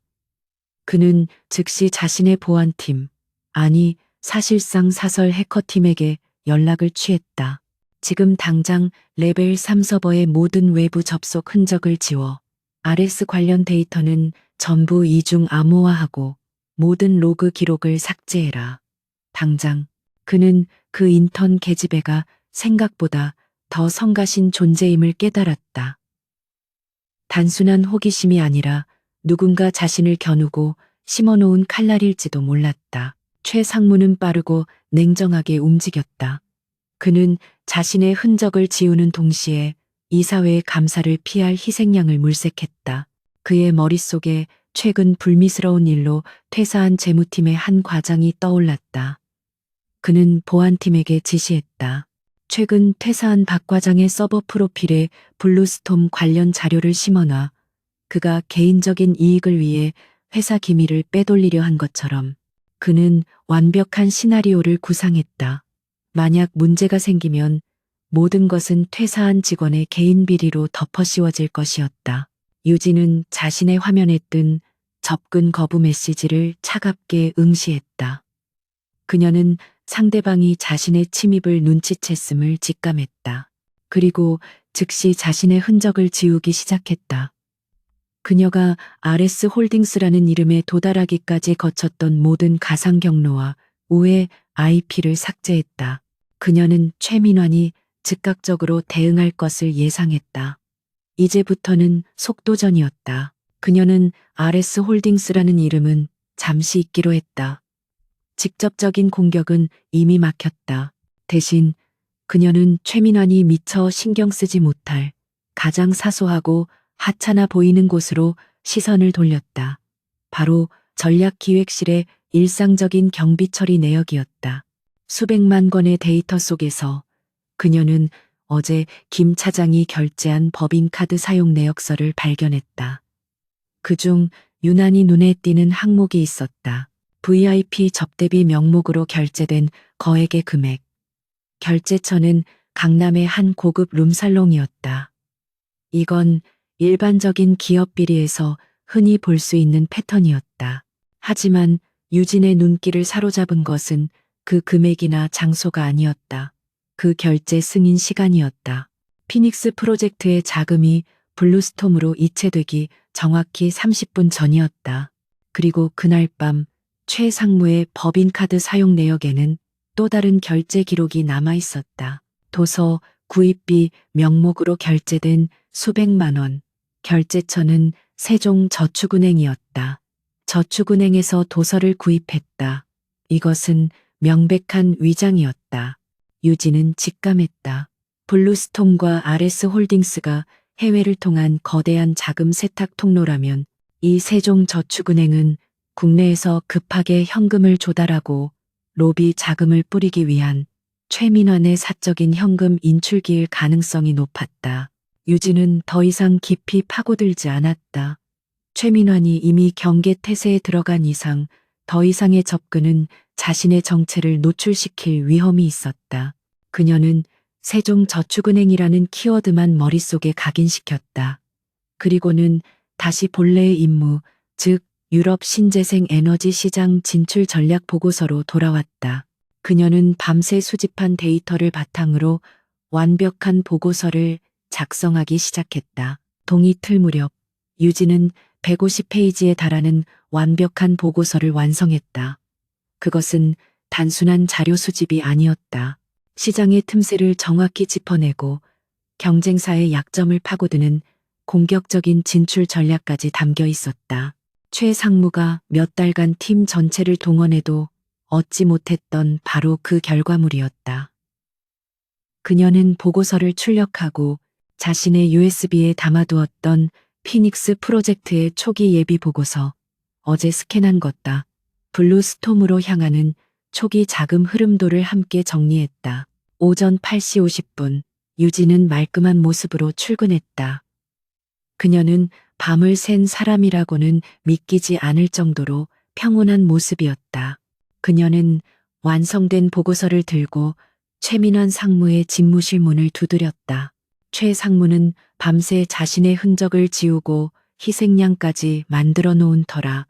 그는 즉시 자신의 보안팀, 아니 사실상 사설 해커팀에게 연락을 취했다. 지금 당장 레벨 3 서버의 모든 외부 접속 흔적을 지워 RS 관련 데이터는 전부 이중 암호화하고 모든 로그 기록을 삭제해라. 당장. 그는 그 인턴 계집애가 생각보다 더 성가신 존재임을 깨달았다. 단순한 호기심이 아니라 누군가 자신을 겨누고 심어놓은 칼날일지도 몰랐다. 최 상무는 빠르고 냉정하게 움직였다. 그는 자신의 흔적을 지우는 동시에 이사회의 감사를 피할 희생양을 물색했다. 그의 머릿속에 최근 불미스러운 일로 퇴사한 재무팀의 한 과장이 떠올랐다. 그는 보안팀에게 지시했다. 최근 퇴사한 박 과장의 서버 프로필에 블루스톰 관련 자료를 심어놔. 그가 개인적인 이익을 위해 회사 기밀을 빼돌리려 한 것처럼. 그는 완벽한 시나리오를 구상했다. 만약 문제가 생기면 모든 것은 퇴사한 직원의 개인 비리로 덮어씌워질 것이었다. 유진은 자신의 화면에 뜬 접근 거부 메시지를 차갑게 응시했다. 그녀는 상대방이 자신의 침입을 눈치챘음을 직감했다. 그리고 즉시 자신의 흔적을 지우기 시작했다. 그녀가 RS 홀딩스라는 이름에 도달하기까지 거쳤던 모든 가상 경로와 우회 IP를 삭제했다. 그녀는 최민환이 즉각적으로 대응할 것을 예상했다. 이제부터는 속도전이었다. 그녀는 RS 홀딩스라는 이름은 잠시 잊기로 했다. 직접적인 공격은 이미 막혔다. 대신 그녀는 최민환이 미처 신경 쓰지 못할 가장 사소하고 하찮아 보이는 곳으로 시선을 돌렸다. 바로 전략기획실의 일상적인 경비 처리 내역이었다. 수백만 건의 데이터 속에서 그녀는 어제 김 차장이 결제한 법인카드 사용 내역서를 발견했다. 그중 유난히 눈에 띄는 항목이 있었다. VIP 접대비 명목으로 결제된 거액의 금액. 결제처는 강남의 한 고급 룸살롱이었다. 이건 일반적인 기업 비리에서 흔히 볼 수 있는 패턴이었다. 하지만 유진의 눈길을 사로잡은 것은 그 금액이나 장소가 아니었다. 그 결제 승인 시간이었다. 피닉스 프로젝트의 자금이 블루스톰으로 이체되기 정확히 30분 전이었다. 그리고 그날 밤 최 상무의 법인카드 사용 내역에는 또 다른 결제 기록이 남아 있었다. 도서, 구입비 명목으로 결제된 수백만 원. 결제처는 세종저축은행이었다. 저축은행에서 도서를 구입했다. 이것은 명백한 위장이었다. 유진은 직감했다. 블루스톰과 RS 홀딩스가 해외를 통한 거대한 자금 세탁 통로라면 이 세종저축은행은 국내에서 급하게 현금을 조달하고 로비 자금을 뿌리기 위한 최민환의 사적인 현금 인출기일 가능성이 높았다. 유진은 더 이상 깊이 파고들지 않았다. 최민환이 이미 경계 태세에 들어간 이상 더 이상의 접근은 자신의 정체를 노출시킬 위험이 있었다. 그녀는 세종저축은행이라는 키워드만 머릿속에 각인시켰다. 그리고는 다시 본래의 임무, 즉 유럽 신재생 에너지 시장 진출 전략 보고서로 돌아왔다. 그녀는 밤새 수집한 데이터를 바탕으로 완벽한 보고서를 작성하기 시작했다. 동이틀 무렵 유진은 150페이지에 달하는 완벽한 보고서를 완성했다. 그것은 단순한 자료 수집이 아니었다. 시장의 틈새를 정확히 짚어내고 경쟁사의 약점을 파고드는 공격적인 진출 전략까지 담겨 있었다. 최 상무가 몇 달간 팀 전체를 동원해도 얻지 못했던 바로 그 결과물이었다. 그녀는 보고서를 출력하고 자신의 USB에 담아두었던 피닉스 프로젝트의 초기 예비 보고서, 어제 스캔한 것다. 블루스톰으로 향하는 초기 자금 흐름도를 함께 정리했다. 오전 8시 50분, 유진은 말끔한 모습으로 출근했다. 그녀는 밤을 샌 사람이라고는 믿기지 않을 정도로 평온한 모습이었다. 그녀는 완성된 보고서를 들고 최민환 상무의 집무실 문을 두드렸다. 최 상무는 밤새 자신의 흔적을 지우고 희생양까지 만들어 놓은 터라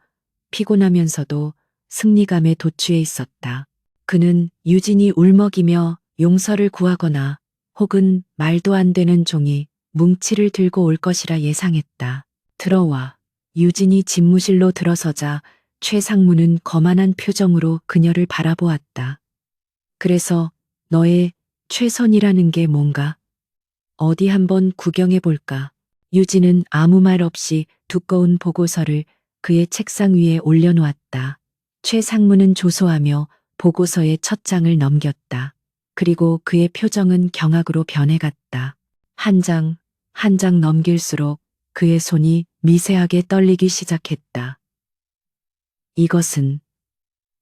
피곤하면서도 승리감에 도취해 있었다. 그는 유진이 울먹이며 용서를 구하거나 혹은 말도 안 되는 종이 뭉치를 들고 올 것이라 예상했다. 들어와. 유진이 집무실로 들어서자 최 상무는 거만한 표정으로 그녀를 바라보았다. 그래서 너의 최선이라는 게 뭔가? 어디 한번 구경해 볼까? 유진은 아무 말 없이 두꺼운 보고서를 그의 책상 위에 올려놓았다. 최 상무는 조소하며 보고서의 첫 장을 넘겼다. 그리고 그의 표정은 경악으로 변해갔다. 한 장, 한 장 넘길수록 그의 손이 미세하게 떨리기 시작했다.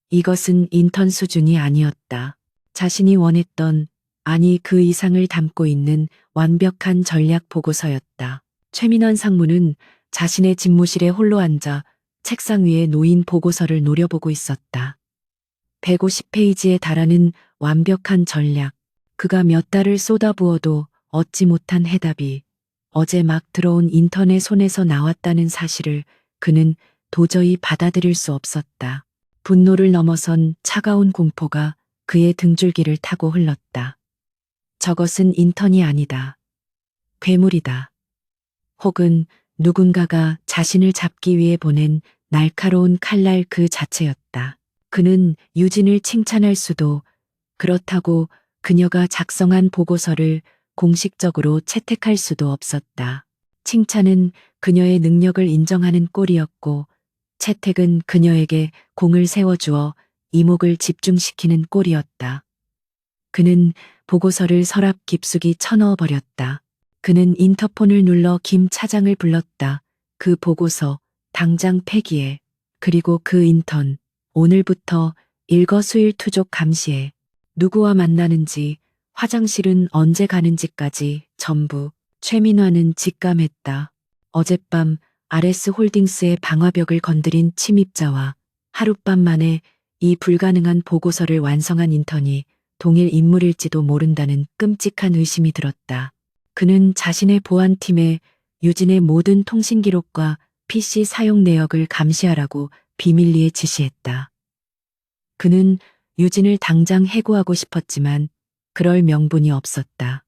이것은 인턴 수준이 아니었다. 자신이 원했던, 아니 그 이상을 담고 있는 완벽한 전략 보고서였다. 최민원 상무는 자신의 집무실에 홀로 앉아 책상 위에 놓인 보고서를 노려보고 있었다. 150페이지에 달하는 완벽한 전략. 그가 몇 달을 쏟아부어도 얻지 못한 해답이 어제 막 들어온 인턴의 손에서 나왔다는 사실을 그는 도저히 받아들일 수 없었다. 분노를 넘어선 차가운 공포가 그의 등줄기를 타고 흘렀다. 저것은 인턴이 아니다. 괴물이다. 혹은 누군가가 자신을 잡기 위해 보낸 날카로운 칼날 그 자체였다. 그는 유진을 칭찬할 수도, 그렇다고 그녀가 작성한 보고서를 공식적으로 채택할 수도 없었다. 칭찬은 그녀의 능력을 인정하는 꼴이었고, 채택은 그녀에게 공을 세워주어 이목을 집중시키는 꼴이었다. 그는 보고서를 서랍 깊숙이 쳐넣어 버렸다. 그는 인터폰을 눌러 김 차장을 불렀다. 그 보고서, 당장 폐기해. 그리고 그 인턴, 오늘부터 일거수일투족 감시해. 누구와 만나는지, 화장실은 언제 가는지까지 전부. 최민화는 직감했다. 어젯밤 RS 홀딩스의 방화벽을 건드린 침입자와 하룻밤 만에 이 불가능한 보고서를 완성한 인턴이 동일 인물일지도 모른다는 끔찍한 의심이 들었다. 그는 자신의 보안팀에 유진의 모든 통신 기록과 PC 사용 내역을 감시하라고 비밀리에 지시했다. 그는 유진을 당장 해고하고 싶었지만 그럴 명분이 없었다.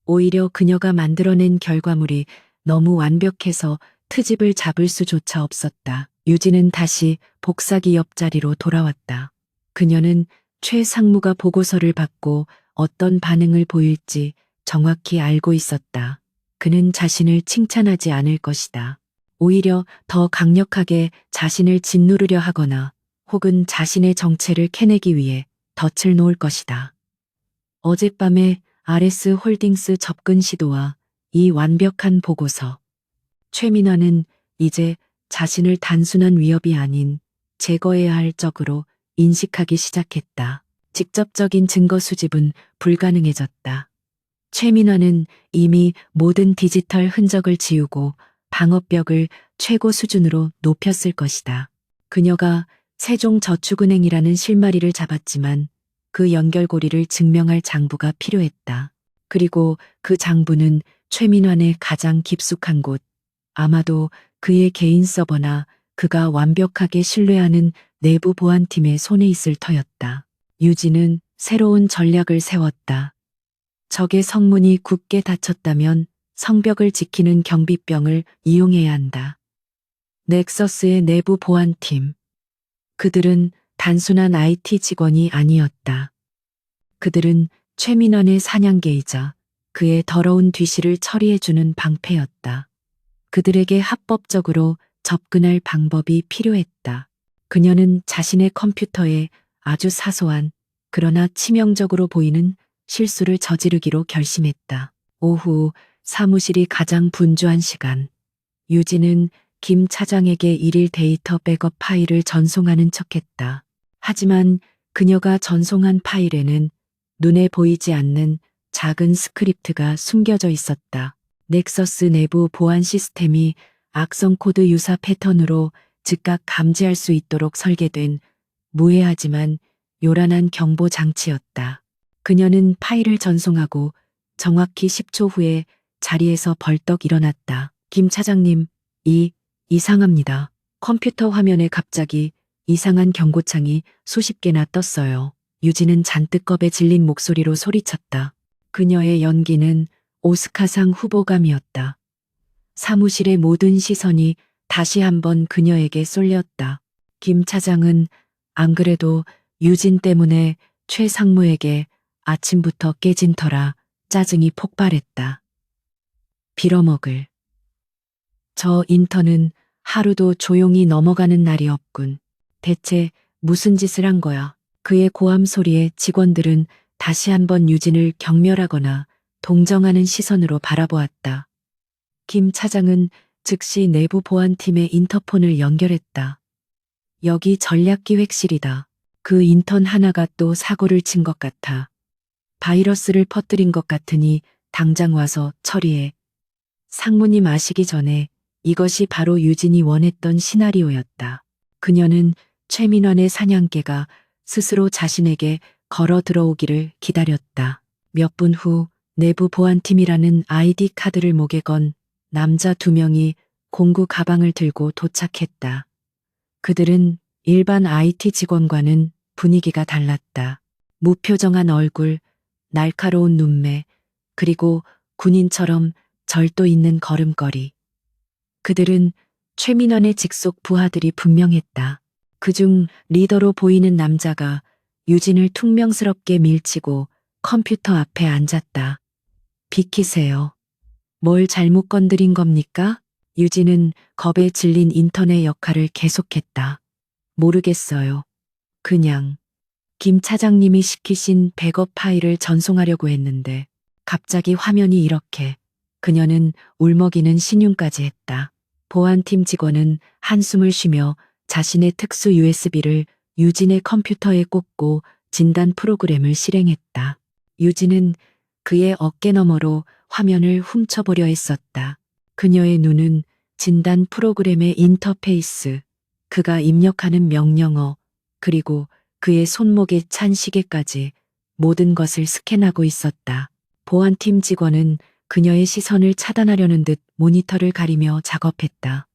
오히려 그녀가 만들어낸 결과물이 너무 완벽해서 트집을 잡을 수조차 없었다. 유진은 다시 복사기 옆자리로 돌아왔다. 그녀는 최 상무가 보고서를 받고 어떤 반응을 보일지 정확히 알고 있었다. 그는 자신을 칭찬하지 않을 것이다. 오히려 더 강력하게 자신을 짓누르려 하거나 혹은 자신의 정체를 캐내기 위해 덫을 놓을 것이다. 어젯밤에 RS 홀딩스 접근 시도와 이 완벽한 보고서. 최민화는 이제 자신을 단순한 위협이 아닌 제거해야 할 적으로 인식하기 시작했다. 직접적인 증거 수집은 불가능해졌다. 최민화는 이미 모든 디지털 흔적을 지우고 방어벽을 최고 수준으로 높였을 것이다. 그녀가 세종저축은행이라는 실마리를 잡았지만 그 연결고리를 증명할 장부가 필요했다. 그리고 그 장부는 최민환의 가장 깊숙한 곳, 아마도 그의 개인 서버나 그가 완벽하게 신뢰하는 내부 보안팀의 손에 있을 터였다. 유진은 새로운 전략을 세웠다. 적의 성문이 굳게 닫혔다면 성벽을 지키는 경비병을 이용해야 한다. 넥서스의 내부 보안팀. 그들은 단순한 IT 직원이 아니었다. 그들은 최민환의 사냥개이자 그의 더러운 뒤실을 처리해주는 방패였다. 그들에게 합법적으로 접근할 방법이 필요했다. 그녀는 자신의 컴퓨터에 아주 사소한 그러나 치명적으로 보이는 실수를 저지르기로 결심했다. 오후 사무실이 가장 분주한 시간. 유진은 김 차장에게 일일 데이터 백업 파일을 전송하는 척했다. 하지만 그녀가 전송한 파일에는 눈에 보이지 않는 작은 스크립트가 숨겨져 있었다. 넥서스 내부 보안 시스템이 악성 코드 유사 패턴으로 즉각 감지할 수 있도록 설계된 무해하지만 요란한 경보 장치였다. 그녀는 파일을 전송하고 정확히 10초 후에 자리에서 벌떡 일어났다. 김 차장님, 이상합니다. 컴퓨터 화면에 갑자기 이상한 경고창이 수십 개나 떴어요. 유진은 잔뜩 겁에 질린 목소리로 소리쳤다. 그녀의 연기는 오스카상 후보감이었다. 사무실의 모든 시선이 다시 한번 그녀에게 쏠렸다. 김 차장은 안 그래도 유진 때문에 최 상무에게 아침부터 깨진 터라 짜증이 폭발했다. 빌어먹을. 저 인턴은 하루도 조용히 넘어가는 날이 없군. 대체 무슨 짓을 한 거야? 그의 고함 소리에 직원들은 다시 한번 유진을 경멸하거나 동정하는 시선으로 바라보았다. 김 차장은 즉시 내부 보안팀의 인터폰을 연결했다. 여기 전략기획실이다. 그 인턴 하나가 또 사고를 친 것 같아. 바이러스를 퍼뜨린 것 같으니 당장 와서 처리해. 상무님 아시기 전에 이것이 바로 유진이 원했던 시나리오였다. 그녀는 최민환의 사냥개가 스스로 자신에게 걸어 들어오기를 기다렸다. 몇 분 후 내부 보안팀이라는 아이디 카드를 목에 건 남자 2명이 공구 가방을 들고 도착했다. 그들은 일반 IT 직원과는 분위기가 달랐다. 무표정한 얼굴, 날카로운 눈매, 그리고 군인처럼 절도 있는 걸음걸이. 그들은 최민원의 직속 부하들이 분명했다. 그중 리더로 보이는 남자가 유진을 퉁명스럽게 밀치고 컴퓨터 앞에 앉았다. 비키세요. 뭘 잘못 건드린 겁니까? 유진은 겁에 질린 인턴의 역할을 계속했다. 모르겠어요. 그냥 김 차장님이 시키신 백업 파일을 전송하려고 했는데 갑자기 화면이 이렇게. 그녀는 울먹이는 신용까지 했다. 보안팀 직원은 한숨을 쉬며 자신의 특수 USB를 유진의 컴퓨터에 꽂고 진단 프로그램을 실행했다. 유진은 그의 어깨 너머로 화면을 훔쳐보려 했었다. 그녀의 눈은 진단 프로그램의 인터페이스, 그가 입력하는 명령어, 그리고 그의 손목에 찬 시계까지 모든 것을 스캔하고 있었다. 보안팀 직원은 그녀의 시선을 차단하려는 듯 모니터를 가리며 작업했다.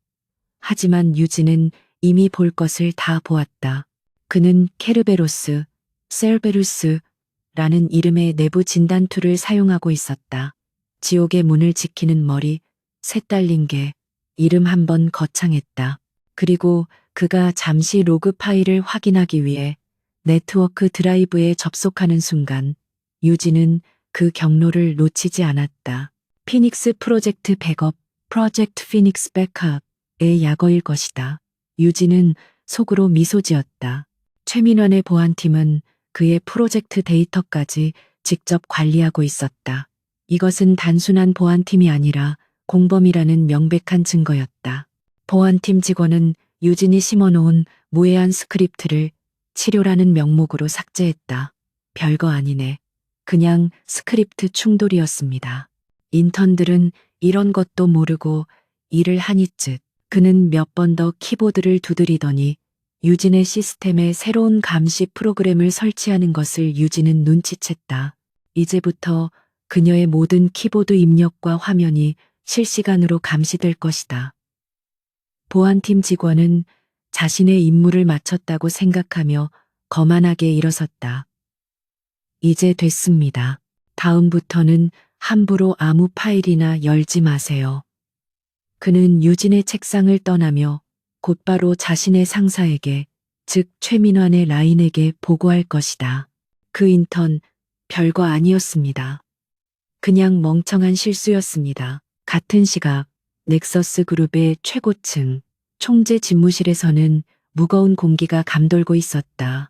하지만 유진은 이미 볼 것을 다 보았다. 그는 케르베로스, 셀베루스라는 이름의 내부 진단 툴을 사용하고 있었다. 지옥의 문을 지키는 머리, 셋 달린 게 이름 한 번 거창했다. 그리고 그가 잠시 로그 파일을 확인하기 위해 네트워크 드라이브에 접속하는 순간 유진은 그 경로를 놓치지 않았다. 피닉스 프로젝트 백업, 프로젝트 피닉스 백업의 약어일 것이다. 유진은 속으로 미소 지었다. 최민원의 보안팀은 그의 프로젝트 데이터까지 직접 관리하고 있었다. 이것은 단순한 보안팀이 아니라 공범이라는 명백한 증거였다. 보안팀 직원은 유진이 심어놓은 무해한 스크립트를 치료라는 명목으로 삭제했다. 별거 아니네. 그냥 스크립트 충돌이었습니다. 인턴들은 이런 것도 모르고 일을 하니쯧. 그는 몇 번 더 키보드를 두드리더니 유진의 시스템에 새로운 감시 프로그램을 설치하는 것을 유진은 눈치챘다. 이제부터 그녀의 모든 키보드 입력과 화면이 실시간으로 감시될 것이다. 보안팀 직원은 자신의 임무를 마쳤다고 생각하며 거만하게 일어섰다. 이제 됐습니다. 다음부터는 함부로 아무 파일이나 열지 마세요. 그는 유진의 책상을 떠나며 곧바로 자신의 상사에게, 즉 최민환의 라인에게 보고할 것이다. 그 인턴 별거 아니었습니다. 그냥 멍청한 실수였습니다. 같은 시각 넥서스 그룹의 최고층 총재 집무실에서는 무거운 공기가 감돌고 있었다.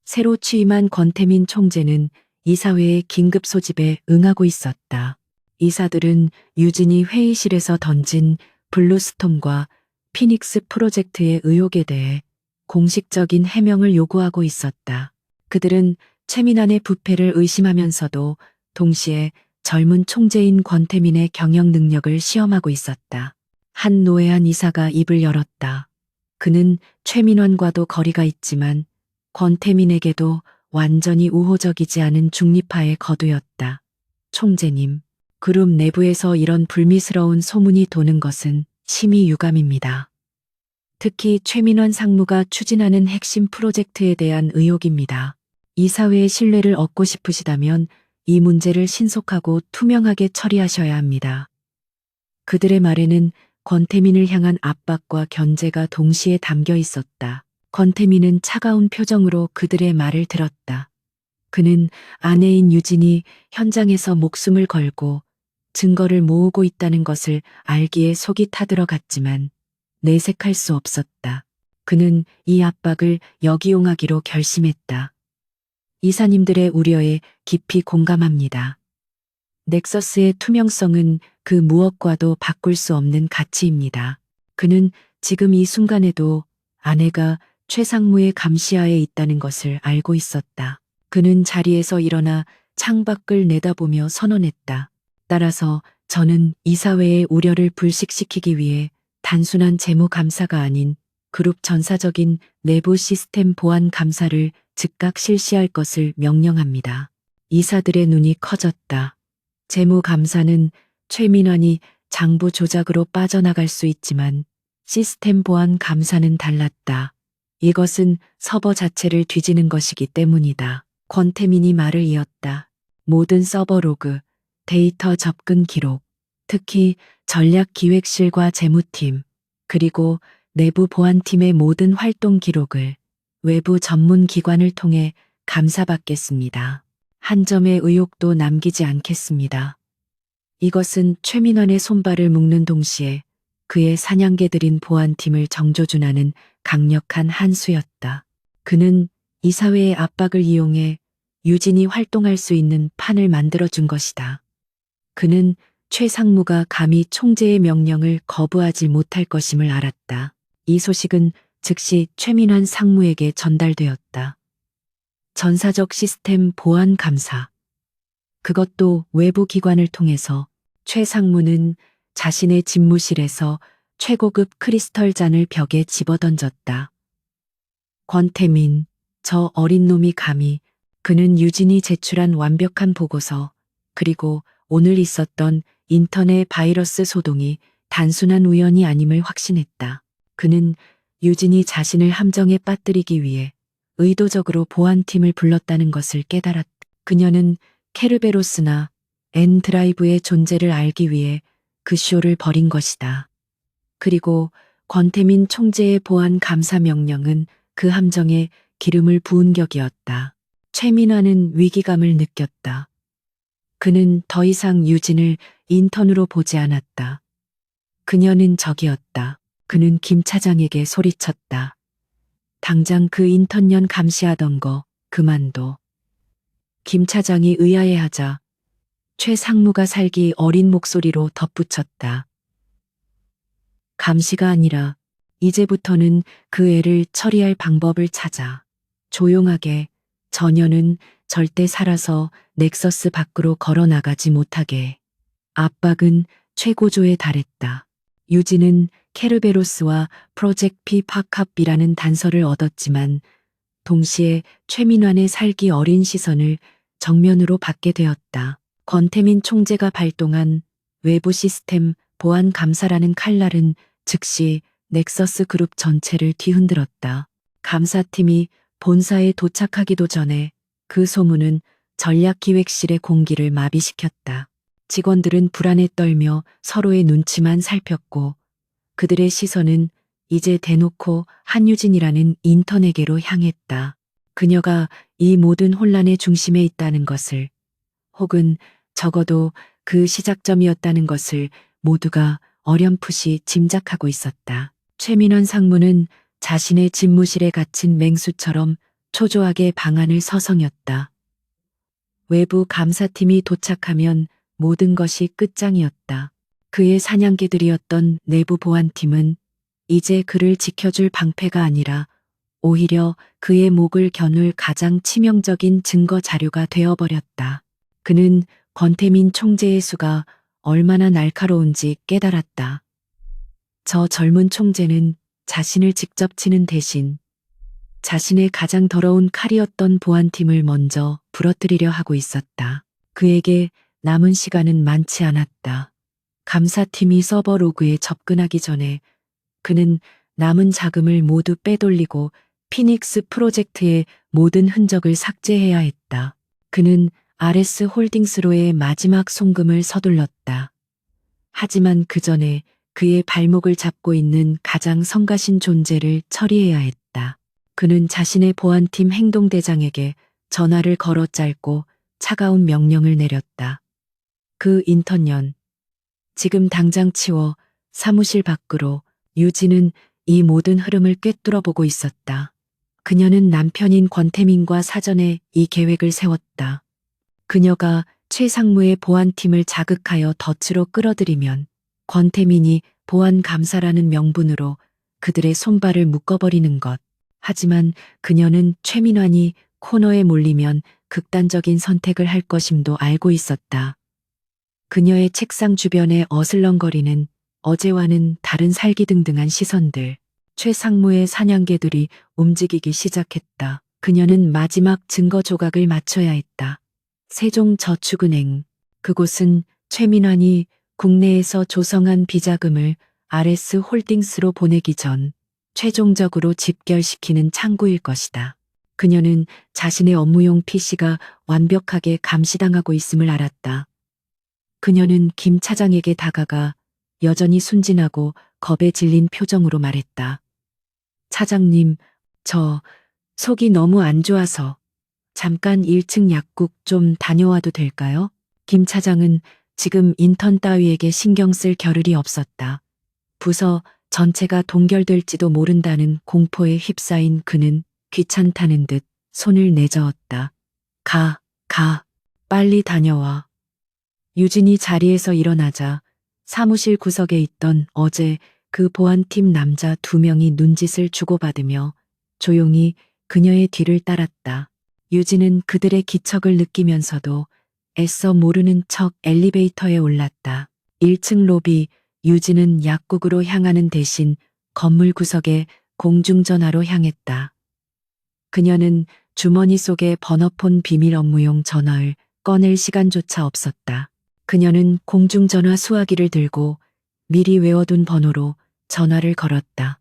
새로 취임한 권태민 총재는 이사회의 긴급 소집에 응하고 있었다. 이사들은 유진이 회의실에서 던진 블루스톰과 피닉스 프로젝트의 의혹에 대해 공식적인 해명을 요구하고 있었다. 그들은 최민환의 부패를 의심하면서도 동시에 젊은 총재인 권태민의 경영 능력을 시험하고 있었다. 한 노회한 이사가 입을 열었다. 그는 최민환과도 거리가 있지만 권태민에게도 완전히 우호적이지 않은 중립파의 거두였다. 총재님, 그룹 내부에서 이런 불미스러운 소문이 도는 것은 심히 유감입니다. 특히 최민환 상무가 추진하는 핵심 프로젝트에 대한 의혹입니다. 이사회의 신뢰를 얻고 싶으시다면 이 문제를 신속하고 투명하게 처리하셔야 합니다. 그들의 말에는 권태민을 향한 압박과 견제가 동시에 담겨 있었다. 권태민은 차가운 표정으로 그들의 말을 들었다. 그는 아내인 유진이 현장에서 목숨을 걸고 증거를 모으고 있다는 것을 알기에 속이 타들어갔지만 내색할 수 없었다. 그는 이 압박을 역이용하기로 결심했다. 이사님들의 우려에 깊이 공감합니다. 넥서스의 투명성은 그 무엇과도 바꿀 수 없는 가치입니다. 그는 지금 이 순간에도 아내가 최상무의 감시하에 있다는 것을 알고 있었다. 그는 자리에서 일어나 창밖을 내다보며 선언했다. 따라서 저는 이사회의 우려를 불식시키기 위해 단순한 재무 감사가 아닌 그룹 전사적인 내부 시스템 보안 감사를 즉각 실시할 것을 명령합니다. 이사들의 눈이 커졌다. 재무 감사는 최민환이 장부 조작으로 빠져나갈 수 있지만 시스템 보안 감사는 달랐다. 이것은 서버 자체를 뒤지는 것이기 때문이다. 권태민이 말을 이었다. 모든 서버 로그, 데이터 접근 기록, 특히 전략기획실과 재무팀, 그리고 내부 보안팀의 모든 활동 기록을 외부 전문 기관을 통해 감사받겠습니다. 한 점의 의혹도 남기지 않겠습니다. 이것은 최민환의 손발을 묶는 동시에 그의 사냥개들인 보안팀을 정조준하는 강력한 한 수였다. 그는 이사회의 압박을 이용해 유진이 활동할 수 있는 판을 만들어준 것이다. 그는 최 상무가 감히 총재의 명령을 거부하지 못할 것임을 알았다. 이 소식은 즉시 최민환 상무에게 전달되었다. 전사적 시스템 보안 감사. 그것도 외부 기관을 통해서. 최 상무는 자신의 집무실에서 최고급 크리스털 잔을 벽에 집어던졌다. 권태민, 저 어린 놈이 감히. 그는 유진이 제출한 완벽한 보고서, 그리고 오늘 있었던 인터넷 바이러스 소동이 단순한 우연이 아님을 확신했다. 그는 유진이 자신을 함정에 빠뜨리기 위해 의도적으로 보안팀을 불렀다는 것을 깨달았다. 그녀는 케르베로스나 엔드라이브의 존재를 알기 위해 그 쇼를 벌인 것이다. 그리고 권태민 총재의 보안 감사 명령은 그 함정에 기름을 부은 격이었다. 최민환은 위기감을 느꼈다. 그는 더 이상 유진을 인턴으로 보지 않았다. 그녀는 적이었다. 그는 김 차장에게 소리쳤다. 당장 그 인턴년 감시하던 거 그만둬. 김 차장이 의아해하자 최 상무가 살기 어린 목소리로 덧붙였다. 감시가 아니라 이제부터는 그 애를 처리할 방법을 찾아. 조용하게, 전혀는 절대 살아서 넥서스 밖으로 걸어 나가지 못하게. 압박은 최고조에 달했다. 유진은 케르베로스와 프로젝트 피파캅이라는 단서를 얻었지만 동시에 최민환의 살기 어린 시선을 정면으로 받게 되었다. 권태민 총재가 발동한 외부 시스템 보안 감사라는 칼날은 즉시 넥서스 그룹 전체를 뒤흔들었다. 감사팀이 본사에 도착하기도 전에 그 소문은 전략기획실의 공기를 마비시켰다. 직원들은 불안에 떨며 서로의 눈치만 살폈고 그들의 시선은 이제 대놓고 한유진이라는 인턴에게로 향했다. 그녀가 이 모든 혼란의 중심에 있다는 것을, 혹은 적어도 그 시작점이었다는 것을 모두가 어렴풋이 짐작하고 있었다. 최민원 상무는 자신의 집무실에 갇힌 맹수처럼 초조하게 방안을 서성였다. 외부 감사팀이 도착하면 모든 것이 끝장이었다. 그의 사냥개들이었던 내부 보안팀은 이제 그를 지켜줄 방패가 아니라 오히려 그의 목을 겨눌 가장 치명적인 증거 자료가 되어버렸다. 그는 권태민 총재의 수가 얼마나 날카로운지 깨달았다. 저 젊은 총재는 자신을 직접 치는 대신 자신의 가장 더러운 칼이었던 보안팀을 먼저 부러뜨리려 하고 있었다. 그에게 남은 시간은 많지 않았다. 감사팀이 서버 로그에 접근하기 전에 그는 남은 자금을 모두 빼돌리고 피닉스 프로젝트의 모든 흔적을 삭제해야 했다. 그는 RS 홀딩스로의 마지막 송금을 서둘렀다. 하지만 그 전에 그의 발목을 잡고 있는 가장 성가신 존재를 처리해야 했다. 그는 자신의 보안팀 행동대장에게 전화를 걸어 짧고 차가운 명령을 내렸다. 그 인턴년, 지금 당장 치워 사무실 밖으로. 유진은 이 모든 흐름을 꿰뚫어 보고 있었다. 그녀는 남편인 권태민과 사전에 이 계획을 세웠다. 그녀가 최 상무의 보안팀을 자극하여 덫으로 끌어들이면 권태민이 보안 감사라는 명분으로 그들의 손발을 묶어버리는 것. 하지만 그녀는 최민환이 코너에 몰리면 극단적인 선택을 할 것임도 알고 있었다. 그녀의 책상 주변에 어슬렁거리는 어제와는 다른 살기등등한 시선들. 최 상무의 사냥개들이 움직이기 시작했다. 그녀는 마지막 증거 조각을 맞춰야 했다. 세종저축은행. 그곳은 최민환이 국내에서 조성한 비자금을 RS 홀딩스로 보내기 전 최종적으로 집결시키는 창구일 것이다. 그녀는 자신의 업무용 PC가 완벽하게 감시당하고 있음을 알았다. 그녀는 김 차장에게 다가가 여전히 순진하고 겁에 질린 표정으로 말했다. 차장님, 저 속이 너무 안 좋아서 잠깐 1층 약국 좀 다녀와도 될까요? 김 차장은 지금 인턴 따위에게 신경 쓸 겨를이 없었다. 부서 전체가 동결될지도 모른다는 공포에 휩싸인 그는 귀찮다는 듯 손을 내저었다. 가, 빨리 다녀와. 유진이 자리에서 일어나자 사무실 구석에 있던 어제 그 보안팀 남자 2명이 눈짓을 주고받으며 조용히 그녀의 뒤를 따랐다. 유진은 그들의 기척을 느끼면서도 애써 모르는 척 엘리베이터에 올랐다. 1층 로비. 유진은 약국으로 향하는 대신 건물 구석에 공중전화로 향했다. 그녀는 주머니 속에 번호폰 비밀 업무용 전화를 꺼낼 시간조차 없었다. 그녀는 공중전화 수화기를 들고 미리 외워둔 번호로 전화를 걸었다.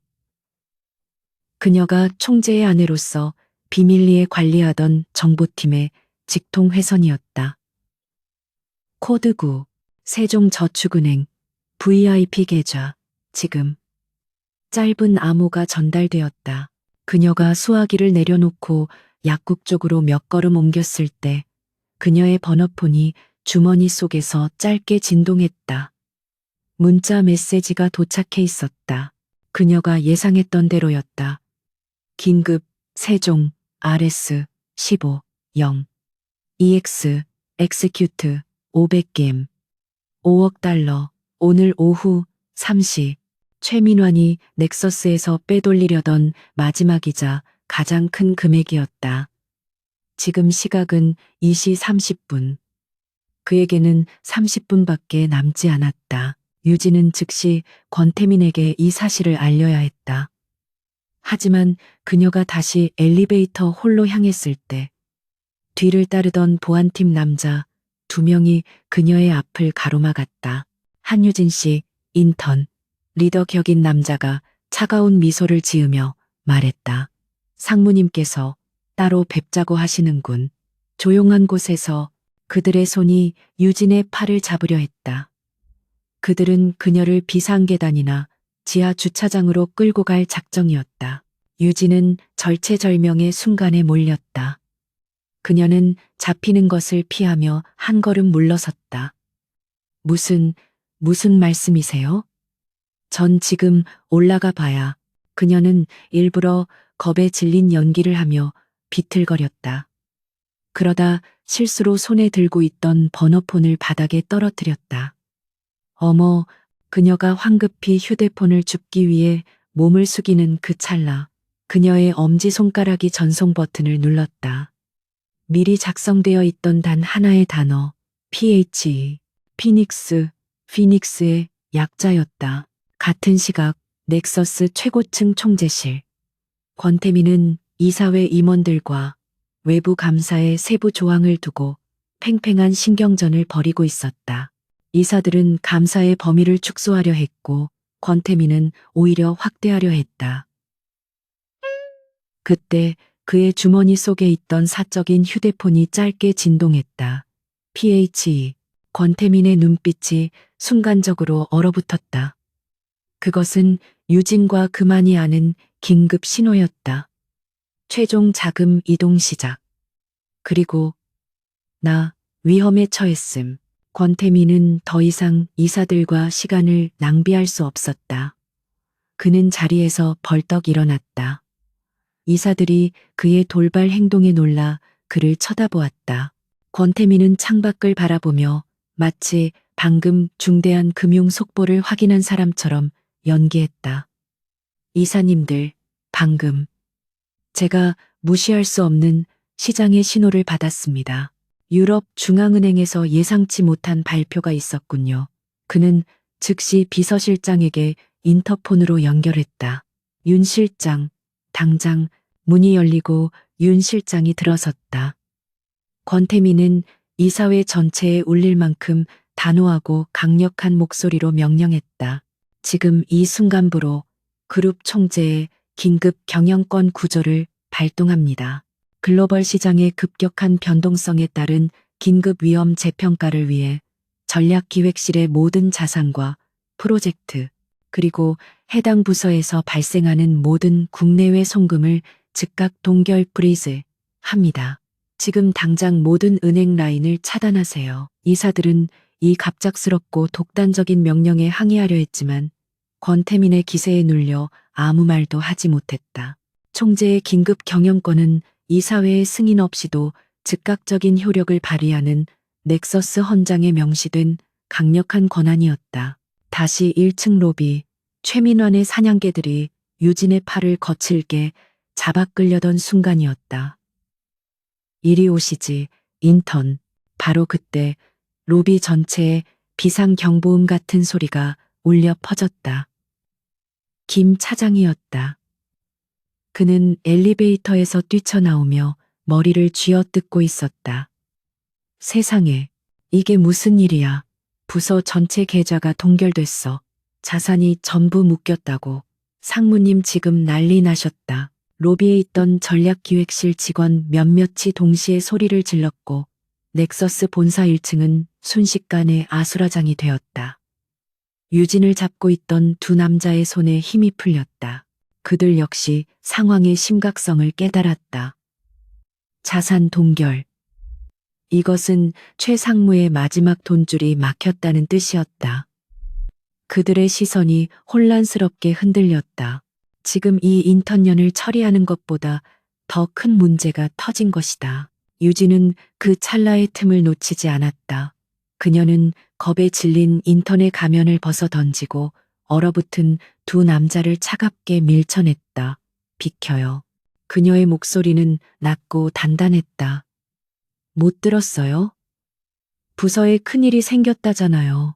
그녀가 총재의 아내로서 비밀리에 관리하던 정보팀의 직통 회선이었다. 코드 9, 세종저축은행, VIP 계좌, 지금. 짧은 암호가 전달되었다. 그녀가 수화기를 내려놓고 약국 쪽으로 몇 걸음 옮겼을 때 그녀의 번호폰이 주머니 속에서 짧게 진동했다. 문자 메시지가 도착해 있었다. 그녀가 예상했던 대로였다. 긴급, 세종, RS, 15, 0. EX, execute, 500겜. 5억 달러, 오늘 오후 3시. 최민환이 넥서스에서 빼돌리려던 마지막이자 가장 큰 금액이었다. 지금 시각은 2시 30분. 그에게는 30분밖에 남지 않았다. 유진은 즉시 권태민에게 이 사실을 알려야 했다. 하지만 그녀가 다시 엘리베이터 홀로 향했을 때 뒤를 따르던 보안팀 남자 2명이 그녀의 앞을 가로막았다. 한유진 씨, 인턴, 리더 격인 남자가 차가운 미소를 지으며 말했다. 상무님께서 따로 뵙자고 하시는군. 조용한 곳에서 그들의 손이 유진의 팔을 잡으려 했다. 그들은 그녀를 비상계단이나 지하 주차장으로 끌고 갈 작정이었다. 유진은 절체절명의 순간에 몰렸다. 그녀는 잡히는 것을 피하며 한 걸음 물러섰다. 무슨 말씀이세요? 전 지금 올라가 봐야. 그녀는 일부러 겁에 질린 연기를 하며 비틀거렸다. 그러다 실수로 손에 들고 있던 번호폰을 바닥에 떨어뜨렸다. 어머, 그녀가 황급히 휴대폰을 줍기 위해 몸을 숙이는 그 찰나 그녀의 엄지손가락이 전송 버튼을 눌렀다. 미리 작성되어 있던 단 하나의 단어, PHE, 피닉스의 약자였다. 같은 시각 넥서스 최고층 총재실. 권태민은 이사회 임원들과 외부 감사의 세부 조항을 두고 팽팽한 신경전을 벌이고 있었다. 이사들은 감사의 범위를 축소하려 했고 권태민은 오히려 확대하려 했다. 그때 그의 주머니 속에 있던 사적인 휴대폰이 짧게 진동했다. PHE. 권태민의 눈빛이 순간적으로 얼어붙었다. 그것은 유진과 그만이 아는 긴급 신호였다. 최종 자금 이동 시작. 그리고 나 위험에 처했음. 권태민은 더 이상 이사들과 시간을 낭비할 수 없었다. 그는 자리에서 벌떡 일어났다. 이사들이 그의 돌발 행동에 놀라 그를 쳐다보았다. 권태민은 창밖을 바라보며 마치 방금 중대한 금융 속보를 확인한 사람처럼 연기했다. 이사님들, 방금 제가 무시할 수 없는 시장의 신호를 받았습니다. 유럽 중앙은행에서 예상치 못한 발표가 있었군요. 그는 즉시 비서실장에게 인터폰으로 연결했다. 윤 실장, 당장. 문이 열리고 윤 실장이 들어섰다. 권태민은 이사회 전체에 울릴 만큼 단호하고 강력한 목소리로 명령했다. 지금 이 순간부로 그룹 총재의 긴급 경영권 구조를 발동합니다. 글로벌 시장의 급격한 변동성에 따른 긴급 위험 재평가를 위해 전략기획실의 모든 자산과 프로젝트, 그리고 해당 부서에서 발생하는 모든 국내외 송금을 즉각 동결 프리즈 합니다. 지금 당장 모든 은행 라인을 차단하세요. 이사들은 이 갑작스럽고 독단적인 명령에 항의하려 했지만 권태민의 기세에 눌려 아무 말도 하지 못했다. 총재의 긴급 경영권은 이사회의 승인 없이도 즉각적인 효력을 발휘하는 넥서스 헌장에 명시된 강력한 권한이었다. 다시 1층 로비, 최민환의 사냥개들이 유진의 팔을 거칠게 잡아 끌려던 순간이었다. 이리 오시지, 인턴. 바로 그때 로비 전체에 비상경보음 같은 소리가 울려 퍼졌다. 김 차장이었다. 그는 엘리베이터에서 뛰쳐나오며 머리를 쥐어뜯고 있었다. 세상에, 이게 무슨 일이야. 부서 전체 계좌가 동결됐어. 자산이 전부 묶였다고. 상무님 지금 난리 나셨다. 로비에 있던 전략기획실 직원 몇몇이 동시에 소리를 질렀고 넥서스 본사 1층은 순식간에 아수라장이 되었다. 유진을 잡고 있던 두 남자의 손에 힘이 풀렸다. 그들 역시 상황의 심각성을 깨달았다. 자산 동결. 이것은 최 상무의 마지막 돈줄이 막혔다는 뜻이었다. 그들의 시선이 혼란스럽게 흔들렸다. 지금 이 인턴년을 처리하는 것보다 더 큰 문제가 터진 것이다. 유진은 그 찰나의 틈을 놓치지 않았다. 그녀는 겁에 질린 인턴의 가면을 벗어 던지고 얼어붙은 두 남자를 차갑게 밀쳐냈다. 비켜요. 그녀의 목소리는 낮고 단단했다. 못 들었어요? 부서에 큰일이 생겼다잖아요.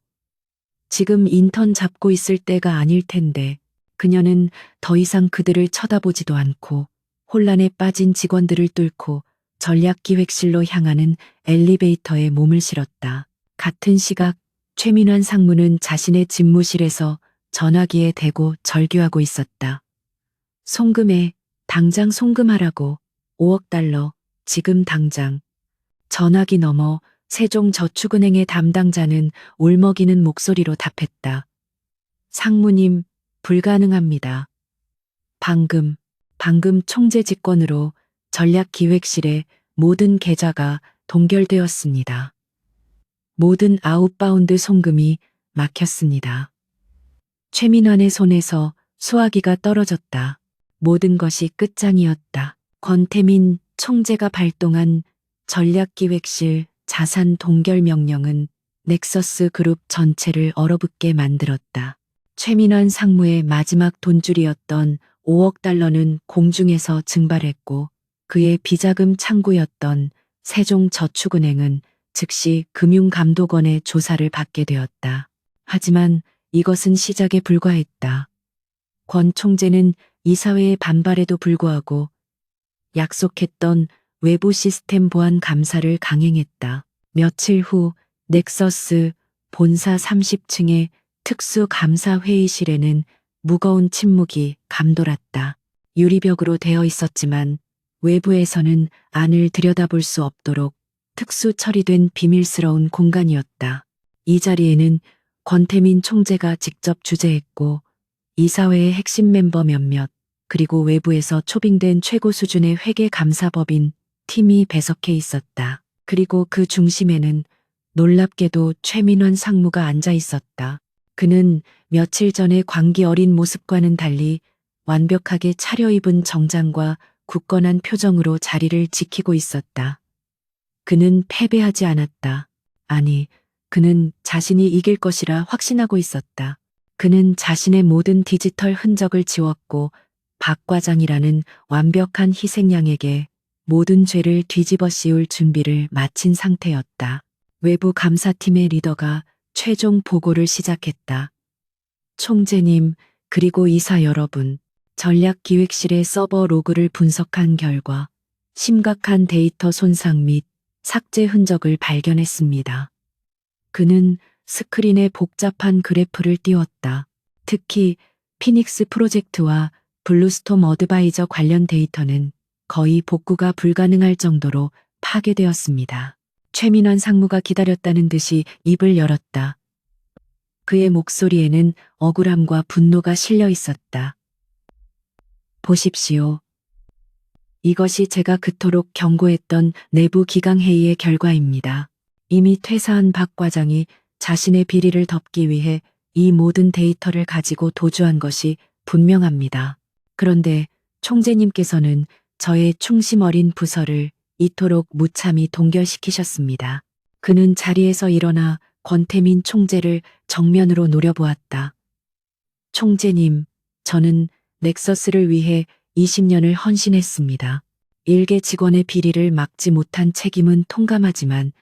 지금 인턴 잡고 있을 때가 아닐 텐데. 그녀는 더 이상 그들을 쳐다보지도 않고 혼란에 빠진 직원들을 뚫고 전략기획실로 향하는 엘리베이터에 몸을 실었다. 같은 시각 최민환 상무는 자신의 집무실에서 전화기에 대고 절규하고 있었다. 송금해, 당장 송금하라고. 5억 달러, 지금 당장. 전화기 너머 세종저축은행의 담당자는 울먹이는 목소리로 답했다. 상무님, 불가능합니다. 방금 총재 직권으로 전략기획실의 모든 계좌가 동결되었습니다. 모든 아웃바운드 송금이 막혔습니다. 최민환의 손에서 수화기가 떨어졌다. 모든 것이 끝장이었다. 권태민 총재가 발동한 전략기획실 자산 동결 명령은 넥서스 그룹 전체를 얼어붙게 만들었다. 최민환 상무의 마지막 돈줄이었던 5억 달러는 공중에서 증발했고 그의 비자금 창구였던 세종저축은행은 즉시 금융감독원의 조사를 받게 되었다. 하지만 이것은 시작에 불과했다. 권 총재는 이사회의 반발에도 불구하고 약속했던 외부 시스템 보안 감사를 강행했다. 며칠 후 넥서스 본사 30층의 특수감사회의실에는 무거운 침묵이 감돌았다. 유리벽으로 되어 있었지만 외부에서는 안을 들여다볼 수 없도록 특수 처리된 비밀스러운 공간이었다. 이 자리에는 권태민 총재가 직접 주재했고 이사회의 핵심 멤버 몇몇 그리고 외부에서 초빙된 최고 수준의 회계감사법인 팀이 배석해 있었다. 그리고 그 중심에는 놀랍게도 최민환 상무가 앉아 있었다. 그는 며칠 전의 광기 어린 모습과는 달리 완벽하게 차려입은 정장과 굳건한 표정으로 자리를 지키고 있었다. 그는 패배하지 않았다. 아니, 그는 자신이 이길 것이라 확신하고 있었다. 그는 자신의 모든 디지털 흔적을 지웠고 박 과장이라는 완벽한 희생양에게 모든 죄를 뒤집어 씌울 준비를 마친 상태였다. 외부 감사팀의 리더가 최종 보고를 시작했다. 총재님, 그리고 이사 여러분, 전략기획실의 서버 로그를 분석한 결과 심각한 데이터 손상 및 삭제 흔적을 발견했습니다. 그는 스크린에 복잡한 그래프를 띄웠다. 특히 피닉스 프로젝트와 블루스톰 어드바이저 관련 데이터는 거의 복구가 불가능할 정도로 파괴되었습니다. 최민환 상무가 기다렸다는 듯이 입을 열었다. 그의 목소리에는 억울함과 분노가 실려 있었다. 보십시오. 이것이 제가 그토록 경고했던 내부 기강회의의 결과입니다. 이미 퇴사한 박 과장이 자신의 비리를 덮기 위해 이 모든 데이터를 가지고 도주한 것이 분명합니다. 그런데 총재님께서는 저의 충심 어린 부서를 이토록 무참히 동결시키셨습니다. 그는 자리에서 일어나 권태민 총재를 정면으로 노려보았다. 총재님, 저는 넥서스를 위해 20년을 헌신했습니다. 일개 직원의 비리를 막지 못한 책임은 통감하지만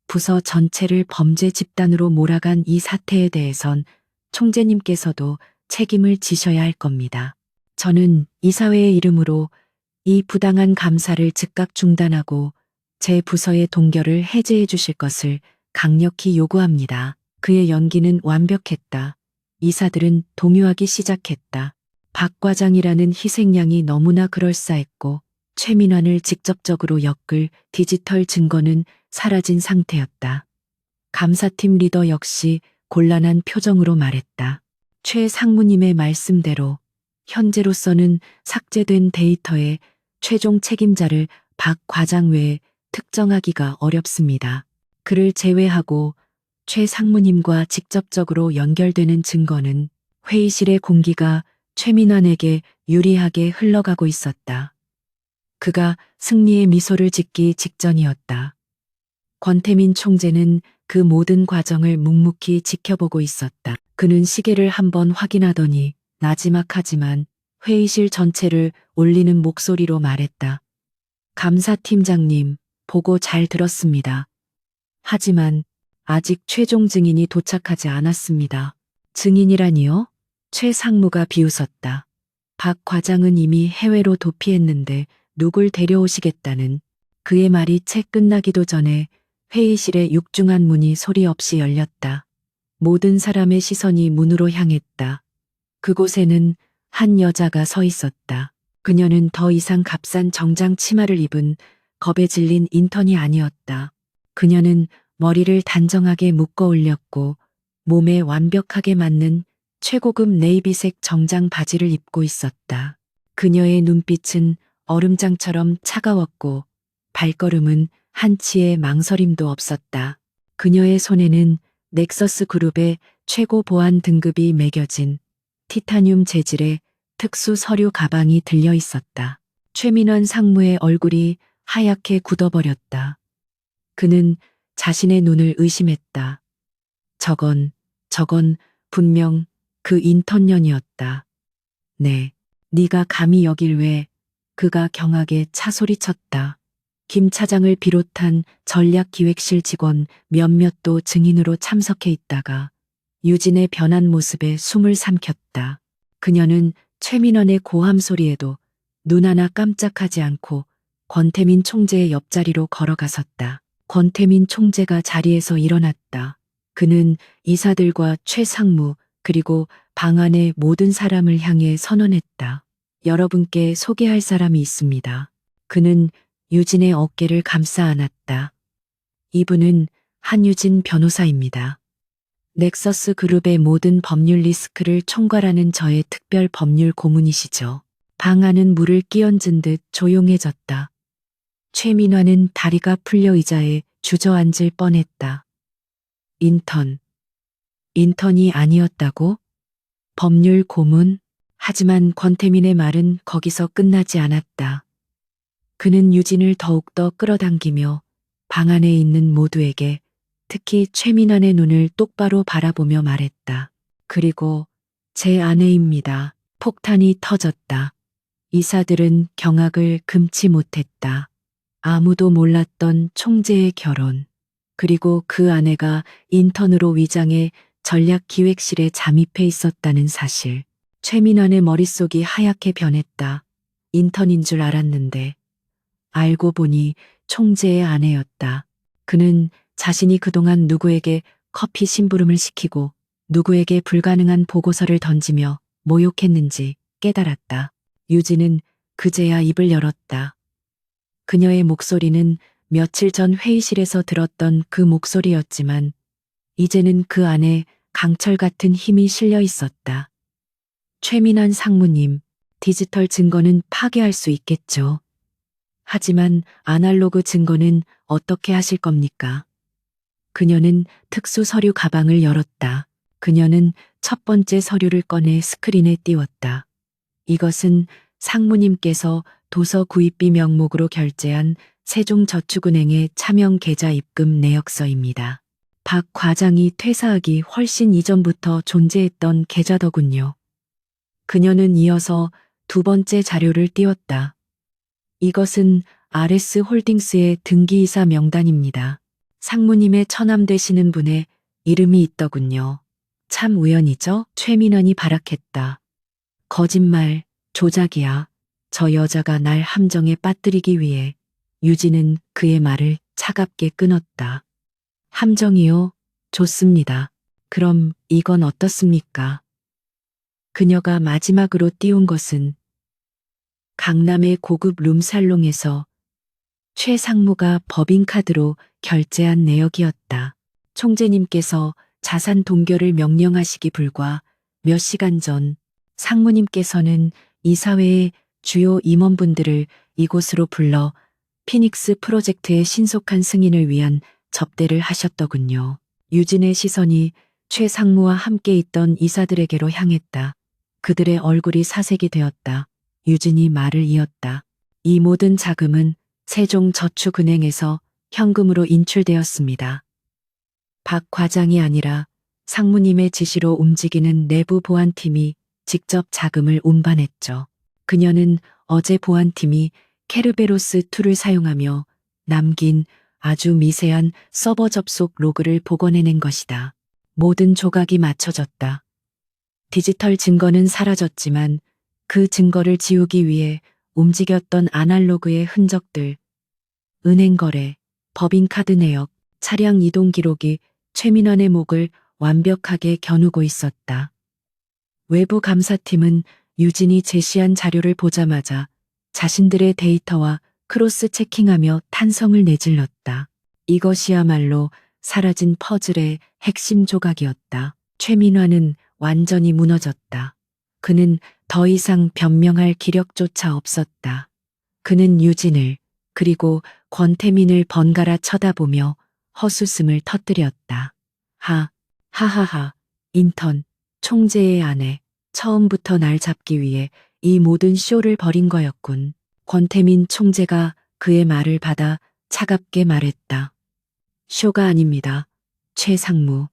부서 전체를 범죄 집단으로 몰아간 이 사태에 대해선 총재님께서도 책임을 지셔야 할 겁니다. 저는 이사회의 이름으로 이 부당한 감사를 즉각 중단하고 제 부서의 동결을 해제해 주실 것을 강력히 요구합니다. 그의 연기는 완벽했다. 이사들은 동요하기 시작했다. 박 과장이라는 희생양이 너무나 그럴싸했고 최민환을 직접적으로 엮을 디지털 증거는 사라진 상태였다. 감사팀 리더 역시 곤란한 표정으로 말했다. 최 상무님의 말씀대로 현재로서는 삭제된 데이터의 최종 책임자를 박 과장 외에 특정하기가 어렵습니다. 그를 제외하고 최 상무님과 직접적으로 연결되는 증거는 회의실의 공기가 최민환에게 유리하게 흘러가고 있었다. 그가 승리의 미소를 짓기 직전이었다. 권태민 총재는 그 모든 과정을 묵묵히 지켜보고 있었다. 그는 시계를 한번 확인하더니 나지막하지만 회의실 전체를 울리는 목소리로 말했다. 감사팀장님, 보고 잘 들었습니다. 하지만 아직 최종 증인이 도착하지 않았습니다. 증인이라니요? 최 상무가 비웃었다. 박 과장은 이미 해외로 도피했는데 누굴 데려오시겠다는 그의 말이 채 끝나기도 전에 회의실의 육중한 문이 소리 없이 열렸다. 모든 사람의 시선이 문으로 향했다. 그곳에는 한 여자가 서 있었다. 그녀는 더 이상 값싼 정장 치마를 입은 겁에 질린 인턴이 아니었다. 그녀는 머리를 단정하게 묶어 올렸고 몸에 완벽하게 맞는 최고급 네이비색 정장 바지를 입고 있었다. 그녀의 눈빛은 얼음장처럼 차가웠고 발걸음은 한치의 망설임도 없었다. 그녀의 손에는 넥서스 그룹의 최고 보안 등급이 매겨진 티타늄 재질의 특수 서류 가방이 들려 있었다. 최민환 상무의 얼굴이 하얗게 굳어버렸다. 그는 자신의 눈을 의심했다. 저건 분명 그 인턴년이었다. 네, 네가 감히 여길 왜? 그가 경하게 차소리쳤다. 김 차장을 비롯한 전략기획실 직원 몇몇도 증인으로 참석해 있다가 유진의 변한 모습에 숨을 삼켰다. 그녀는 최민원의 고함 소리에도 눈 하나 깜짝하지 않고 권태민 총재의 옆자리로 걸어가섰다. 권태민 총재가 자리에서 일어났다. 그는 이사들과 최 상무 그리고 방 안의 모든 사람을 향해 선언했다. 여러분께 소개할 사람이 있습니다. 그는 유진의 어깨를 감싸 안았다. 이분은 한유진 변호사입니다. 넥서스 그룹의 모든 법률 리스크를 총괄하는 저의 특별 법률 고문이시죠. 방 안은 물을 끼얹은 듯 조용해졌다. 최민화는 다리가 풀려 의자에 주저앉을 뻔했다. 인턴이 아니었다고? 법률 고문? 하지만 권태민의 말은 거기서 끝나지 않았다. 그는 유진을 더욱더 끌어당기며 방 안에 있는 모두에게 특히 최민환의 눈을 똑바로 바라보며 말했다. 그리고 제 아내입니다. 폭탄이 터졌다. 이사들은 경악을 금치 못했다. 아무도 몰랐던 총재의 결혼, 그리고 그 아내가 인턴으로 위장해 전략기획실에 잠입해 있었다는 사실. 최민환의 머릿속이 하얗게 변했다. 인턴인 줄 알았는데 알고 보니 총재의 아내였다. 그는 자신이 그동안 누구에게 커피 심부름을 시키고 누구에게 불가능한 보고서를 던지며 모욕했는지 깨달았다. 유진은 그제야 입을 열었다. 그녀의 목소리는 며칠 전 회의실에서 들었던 그 목소리였지만 이제는 그 안에 강철 같은 힘이 실려 있었다. 최민환 상무님, 디지털 증거는 파괴할 수 있겠죠. 하지만 아날로그 증거는 어떻게 하실 겁니까? 그녀는 특수 서류 가방을 열었다. 그녀는 첫 번째 서류를 꺼내 스크린에 띄웠다. 이것은 상무님께서 도서 구입비 명목으로 결제한 세종저축은행의 차명 계좌 입금 내역서입니다. 박 과장이 퇴사하기 훨씬 이전부터 존재했던 계좌더군요. 그녀는 이어서 두 번째 자료를 띄웠다. 이것은 RS 홀딩스의 등기이사 명단입니다. 상무님의 처남 되시는 분의 이름이 있더군요. 참 우연이죠? 최민원이 발악했다. 거짓말, 조작이야. 저 여자가 날 함정에 빠뜨리기 위해. 유진은 그의 말을 차갑게 끊었다. 함정이요? 좋습니다. 그럼 이건 어떻습니까? 그녀가 마지막으로 띄운 것은 강남의 고급 룸살롱에서 최 상무가 법인카드로 결제한 내역이었다. 총재님께서 자산 동결을 명령하시기 불과 몇 시간 전 상무님께서는 이사회의 주요 임원분들을 이곳으로 불러 피닉스 프로젝트의 신속한 승인을 위한 접대를 하셨더군요. 유진의 시선이 최 상무와 함께 있던 이사들에게로 향했다. 그들의 얼굴이 사색이 되었다. 유진이 말을 이었다. 이 모든 자금은 세종저축은행에서 현금으로 인출되었습니다. 박 과장이 아니라 상무님의 지시로 움직이는 내부 보안팀이 직접 자금을 운반했죠. 그녀는 어제 보안팀이 케르베로스2를 사용하며 남긴 아주 미세한 서버 접속 로그를 복원해낸 것이다. 모든 조각이 맞춰졌다. 디지털 증거는 사라졌지만 그 증거를 지우기 위해 움직였던 아날로그의 흔적들, 은행 거래, 법인카드 내역, 차량 이동 기록이 최민원의 목을 완벽하게 겨누고 있었다. 외부 감사팀은 유진이 제시한 자료를 보자마자 자신들의 데이터와 크로스 체킹하며 탄성을 내질렀다. 이것이야말로 사라진 퍼즐의 핵심 조각이었다. 최민화는 완전히 무너졌다. 그는 더 이상 변명할 기력조차 없었다. 그는 유진을 그리고 권태민을 번갈아 쳐다보며 헛웃음을 터뜨렸다. 하하하, 인턴, 총재의 아내, 처음부터 날 잡기 위해 이 모든 쇼를 벌인 거였군. 권태민 총재가 그의 말을 받아 차갑게 말했다. 쇼가 아닙니다. 최 상무.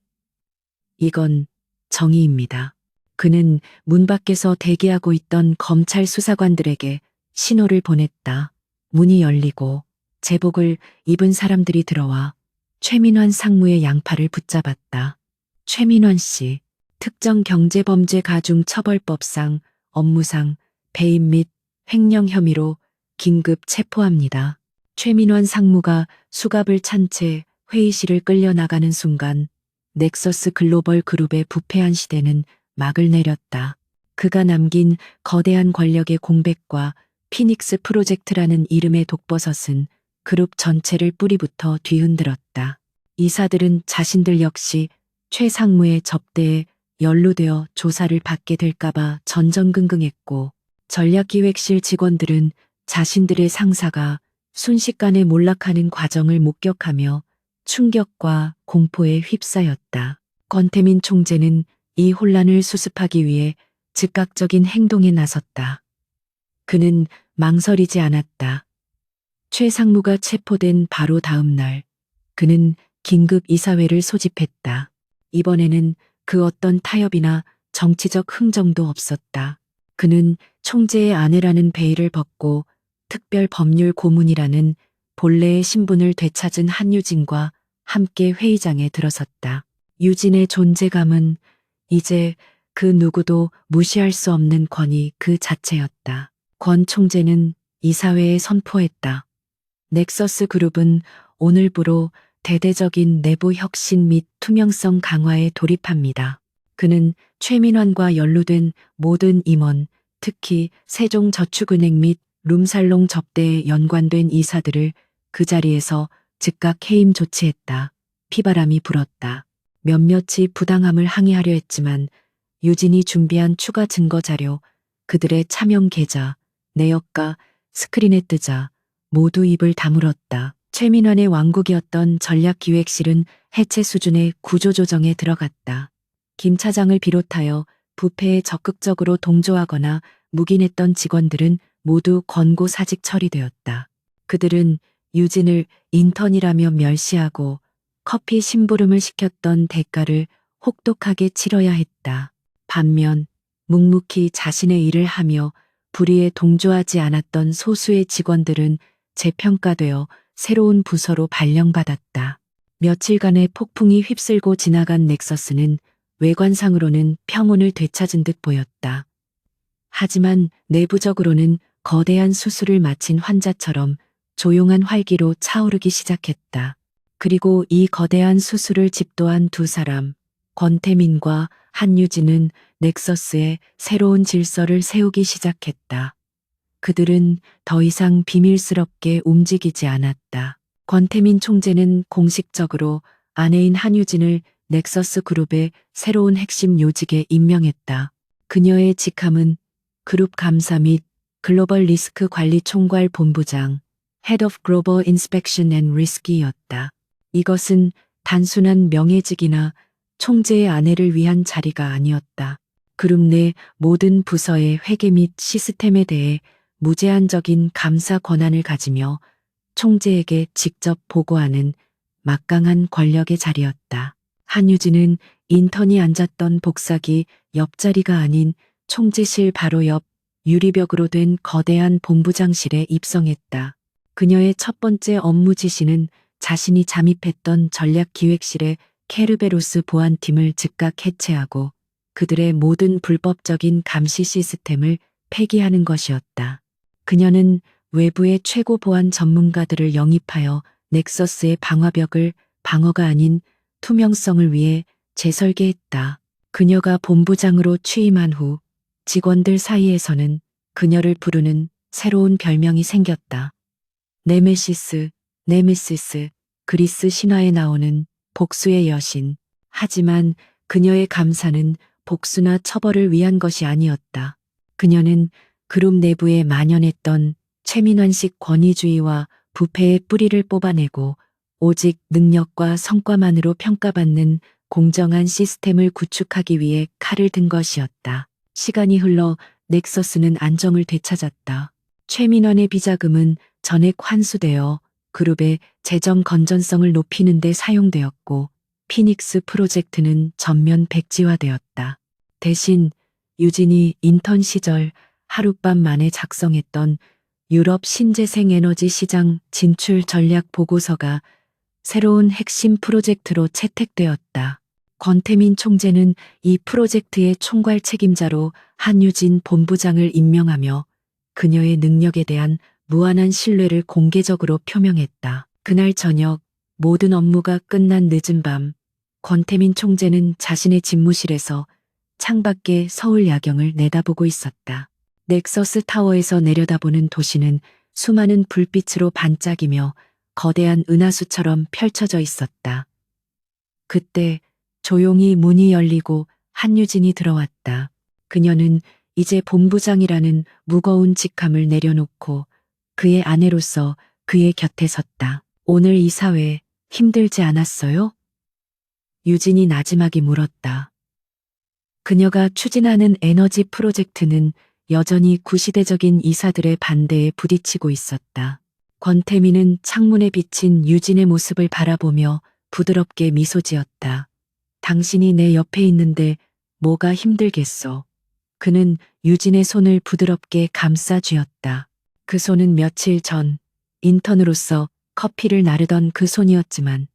이건 정의입니다. 그는 문 밖에서 대기하고 있던 검찰 수사관들에게 신호를 보냈다. 문이 열리고 제복을 입은 사람들이 들어와 최민환 상무의 양팔을 붙잡았다. 최민환 씨, 특정 경제범죄 가중 처벌법상, 업무상, 배임 및 횡령 혐의로 긴급 체포합니다. 최민환 상무가 수갑을 찬 채 회의실을 끌려 나가는 순간 넥서스 글로벌 그룹의 부패한 시대는 막을 내렸다. 그가 남긴 거대한 권력의 공백과 피닉스 프로젝트라는 이름의 독버섯은 그룹 전체를 뿌리부터 뒤흔들었다. 이사들은 자신들 역시 최 상무의 접대에 연루되어 조사를 받게 될까봐 전전긍긍했고 전략기획실 직원들은 자신들의 상사가 순식간에 몰락하는 과정을 목격하며 충격과 공포에 휩싸였다. 권태민 총재는 이 혼란을 수습하기 위해 즉각적인 행동에 나섰다. 그는 망설이지 않았다. 최 상무가 체포된 바로 다음 날, 그는 긴급 이사회를 소집했다. 이번에는 그 어떤 타협이나 정치적 흥정도 없었다. 그는 총재의 아내라는 베일을 벗고 특별 법률 고문이라는 본래의 신분을 되찾은 한유진과 함께 회의장에 들어섰다. 유진의 존재감은 이제 그 누구도 무시할 수 없는 권위 그 자체였다. 권 총재는 이사회에 선포했다. 넥서스 그룹은 오늘부로 대대적인 내부 혁신 및 투명성 강화에 돌입합니다. 그는 최민환과 연루된 모든 임원, 특히 세종저축은행 및 룸살롱 접대에 연관된 이사들을 그 자리에서 즉각 해임 조치했다. 피바람이 불었다. 몇몇이 부당함을 항의하려 했지만 유진이 준비한 추가 증거 자료, 그들의 차명 계좌, 내역과 스크린에 뜨자 모두 입을 다물었다. 최민환의 왕국이었던 전략기획실은 해체 수준의 구조조정에 들어갔다. 김 차장을 비롯하여 부패에 적극적으로 동조하거나 묵인했던 직원들은 모두 권고사직 처리되었다. 그들은 유진을 인턴이라며 멸시하고 커피 심부름을 시켰던 대가를 혹독하게 치러야 했다. 반면 묵묵히 자신의 일을 하며 불의에 동조하지 않았던 소수의 직원들은 재평가되어 새로운 부서로 발령받았다. 며칠간의 폭풍이 휩쓸고 지나간 넥서스는 외관상으로는 평온을 되찾은 듯 보였다. 하지만 내부적으로는 거대한 수술을 마친 환자처럼 조용한 활기로 차오르기 시작했다. 그리고 이 거대한 수술을 집도한 두 사람, 권태민과 한유진은 넥서스에 새로운 질서를 세우기 시작했다. 그들은 더 이상 비밀스럽게 움직이지 않았다. 권태민 총재는 공식적으로 아내인 한유진을 넥서스 그룹의 새로운 핵심 요직에 임명했다. 그녀의 직함은 그룹 감사 및 글로벌 리스크 관리 총괄 본부장, Head of Global Inspection and Risk이었다. 이것은 단순한 명예직이나 총재의 아내를 위한 자리가 아니었다. 그룹 내 모든 부서의 회계 및 시스템에 대해 무제한적인 감사 권한을 가지며 총재에게 직접 보고하는 막강한 권력의 자리였다. 한유진은 인턴이 앉았던 복사기 옆자리가 아닌 총재실 바로 옆 유리벽으로 된 거대한 본부장실에 입성했다. 그녀의 첫 번째 업무 지시는 자신이 잠입했던 전략기획실의 케르베로스 보안팀을 즉각 해체하고 그들의 모든 불법적인 감시 시스템을 폐기하는 것이었다. 그녀는 외부의 최고 보안 전문가들을 영입하여 넥서스의 방화벽을 방어가 아닌 투명성을 위해 재설계했다. 그녀가 본부장으로 취임한 후 직원들 사이에서는 그녀를 부르는 새로운 별명이 생겼다. 네메시스, 네메시스, 그리스 신화에 나오는 복수의 여신. 하지만 그녀의 감사는 복수나 처벌을 위한 것이 아니었다. 그녀는 그룹 내부에 만연했던 최민환식 권위주의와 부패의 뿌리를 뽑아내고 오직 능력과 성과만으로 평가받는 공정한 시스템을 구축하기 위해 칼을 든 것이었다. 시간이 흘러 넥서스는 안정을 되찾았다. 최민환의 비자금은 전액 환수되어 그룹의 재정 건전성을 높이는 데 사용되었고 피닉스 프로젝트는 전면 백지화되었다. 대신 유진이 인턴 시절 하룻밤 만에 작성했던 유럽 신재생 에너지 시장 진출 전략 보고서가 새로운 핵심 프로젝트로 채택되었다. 권태민 총재는 이 프로젝트의 총괄 책임자로 한유진 본부장을 임명하며 그녀의 능력에 대한 무한한 신뢰를 공개적으로 표명했다. 그날 저녁 모든 업무가 끝난 늦은 밤, 권태민 총재는 자신의 집무실에서 창밖에 서울 야경을 내다보고 있었다. 넥서스 타워에서 내려다보는 도시는 수많은 불빛으로 반짝이며 거대한 은하수처럼 펼쳐져 있었다. 그때 조용히 문이 열리고 한유진이 들어왔다. 그녀는 이제 본부장이라는 무거운 직함을 내려놓고 그의 아내로서 그의 곁에 섰다. 오늘 이 사회 힘들지 않았어요? 유진이 나지막이 물었다. 그녀가 추진하는 에너지 프로젝트는 여전히 구시대적인 이사들의 반대에 부딪히고 있었다. 권태민은 창문에 비친 유진의 모습을 바라보며 부드럽게 미소 지었다. 당신이 내 옆에 있는데 뭐가 힘들겠어. 그는 유진의 손을 부드럽게 감싸 쥐었다. 그 손은 며칠 전 인턴으로서 커피를 나르던 그 손이었지만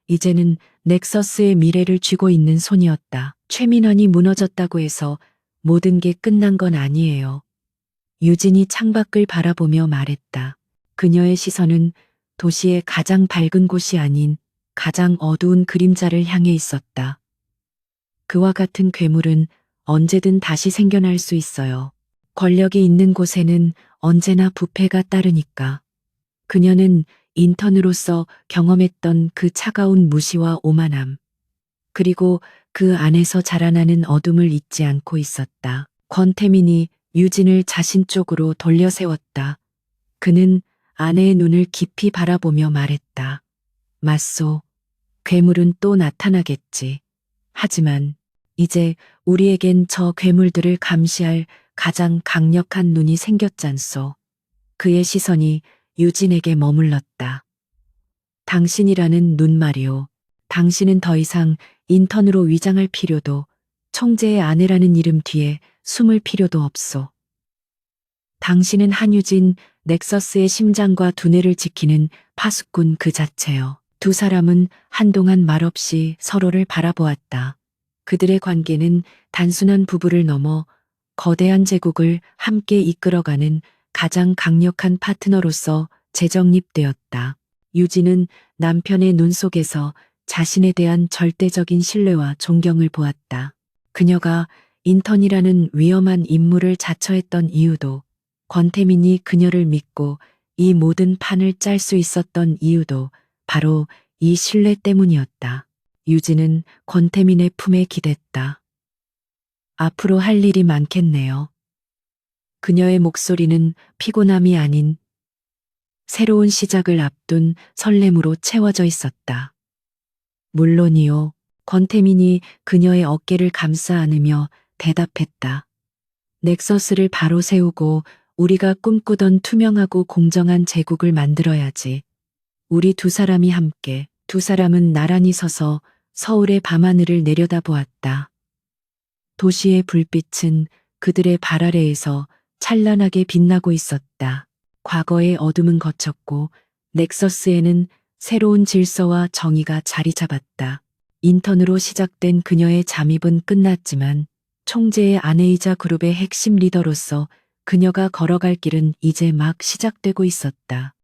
이제는 넥서스의 미래를 쥐고 있는 손이었다. 최민환이 무너졌다고 해서 모든 게 끝난 건 아니에요. 유진이 창밖을 바라보며 말했다. 그녀의 시선은 도시의 가장 밝은 곳이 아닌 가장 어두운 그림자를 향해 있었다. 그와 같은 괴물은 언제든 다시 생겨날 수 있어요. 권력이 있는 곳에는 언제나 부패가 따르니까. 그녀는 인턴으로서 경험했던 그 차가운 무시와 오만함, 그리고 그 안에서 자라나는 어둠을 잊지 않고 있었다. 권태민이 유진을 자신 쪽으로 돌려 세웠다. 그는 아내의 눈을 깊이 바라보며 말했다. 맞소. 괴물은 또 나타나겠지. 하지만 이제 우리에겐 저 괴물들을 감시할 가장 강력한 눈이 생겼잖소. 그의 시선이 유진에게 머물렀다. 당신이라는 눈 말이오. 당신은 더 이상 인턴으로 위장할 필요도, 총재의 아내라는 이름 뒤에 숨을 필요도 없소. 당신은 한유진, 넥서스의 심장과 두뇌를 지키는 파수꾼 그 자체요. 두 사람은 한동안 말없이 서로를 바라보았다. 그들의 관계는 단순한 부부를 넘어 거대한 제국을 함께 이끌어가는 가장 강력한 파트너로서 재정립되었다. 유진은 남편의 눈 속에서 자신에 대한 절대적인 신뢰와 존경을 보았다. 그녀가 인턴이라는 위험한 임무를 자처했던 이유도, 권태민이 그녀를 믿고 이 모든 판을 짤 수 있었던 이유도 바로 이 신뢰 때문이었다. 유진은 권태민의 품에 기댔다. 앞으로 할 일이 많겠네요. 그녀의 목소리는 피곤함이 아닌 새로운 시작을 앞둔 설렘으로 채워져 있었다. 물론이요. 권태민이 그녀의 어깨를 감싸 안으며 대답했다. 넥서스를 바로 세우고 우리가 꿈꾸던 투명하고 공정한 제국을 만들어야지. 우리 두 사람이 함께, 두 사람은 나란히 서서 서울의 밤하늘을 내려다보았다. 도시의 불빛은 그들의 발 아래에서 찬란하게 빛나고 있었다. 과거의 어둠은 거쳤고 넥서스에는 새로운 질서와 정의가 자리 잡았다. 인턴으로 시작된 그녀의 잠입은 끝났지만 총재의 아내이자 그룹의 핵심 리더로서 그녀가 걸어갈 길은 이제 막 시작되고 있었다.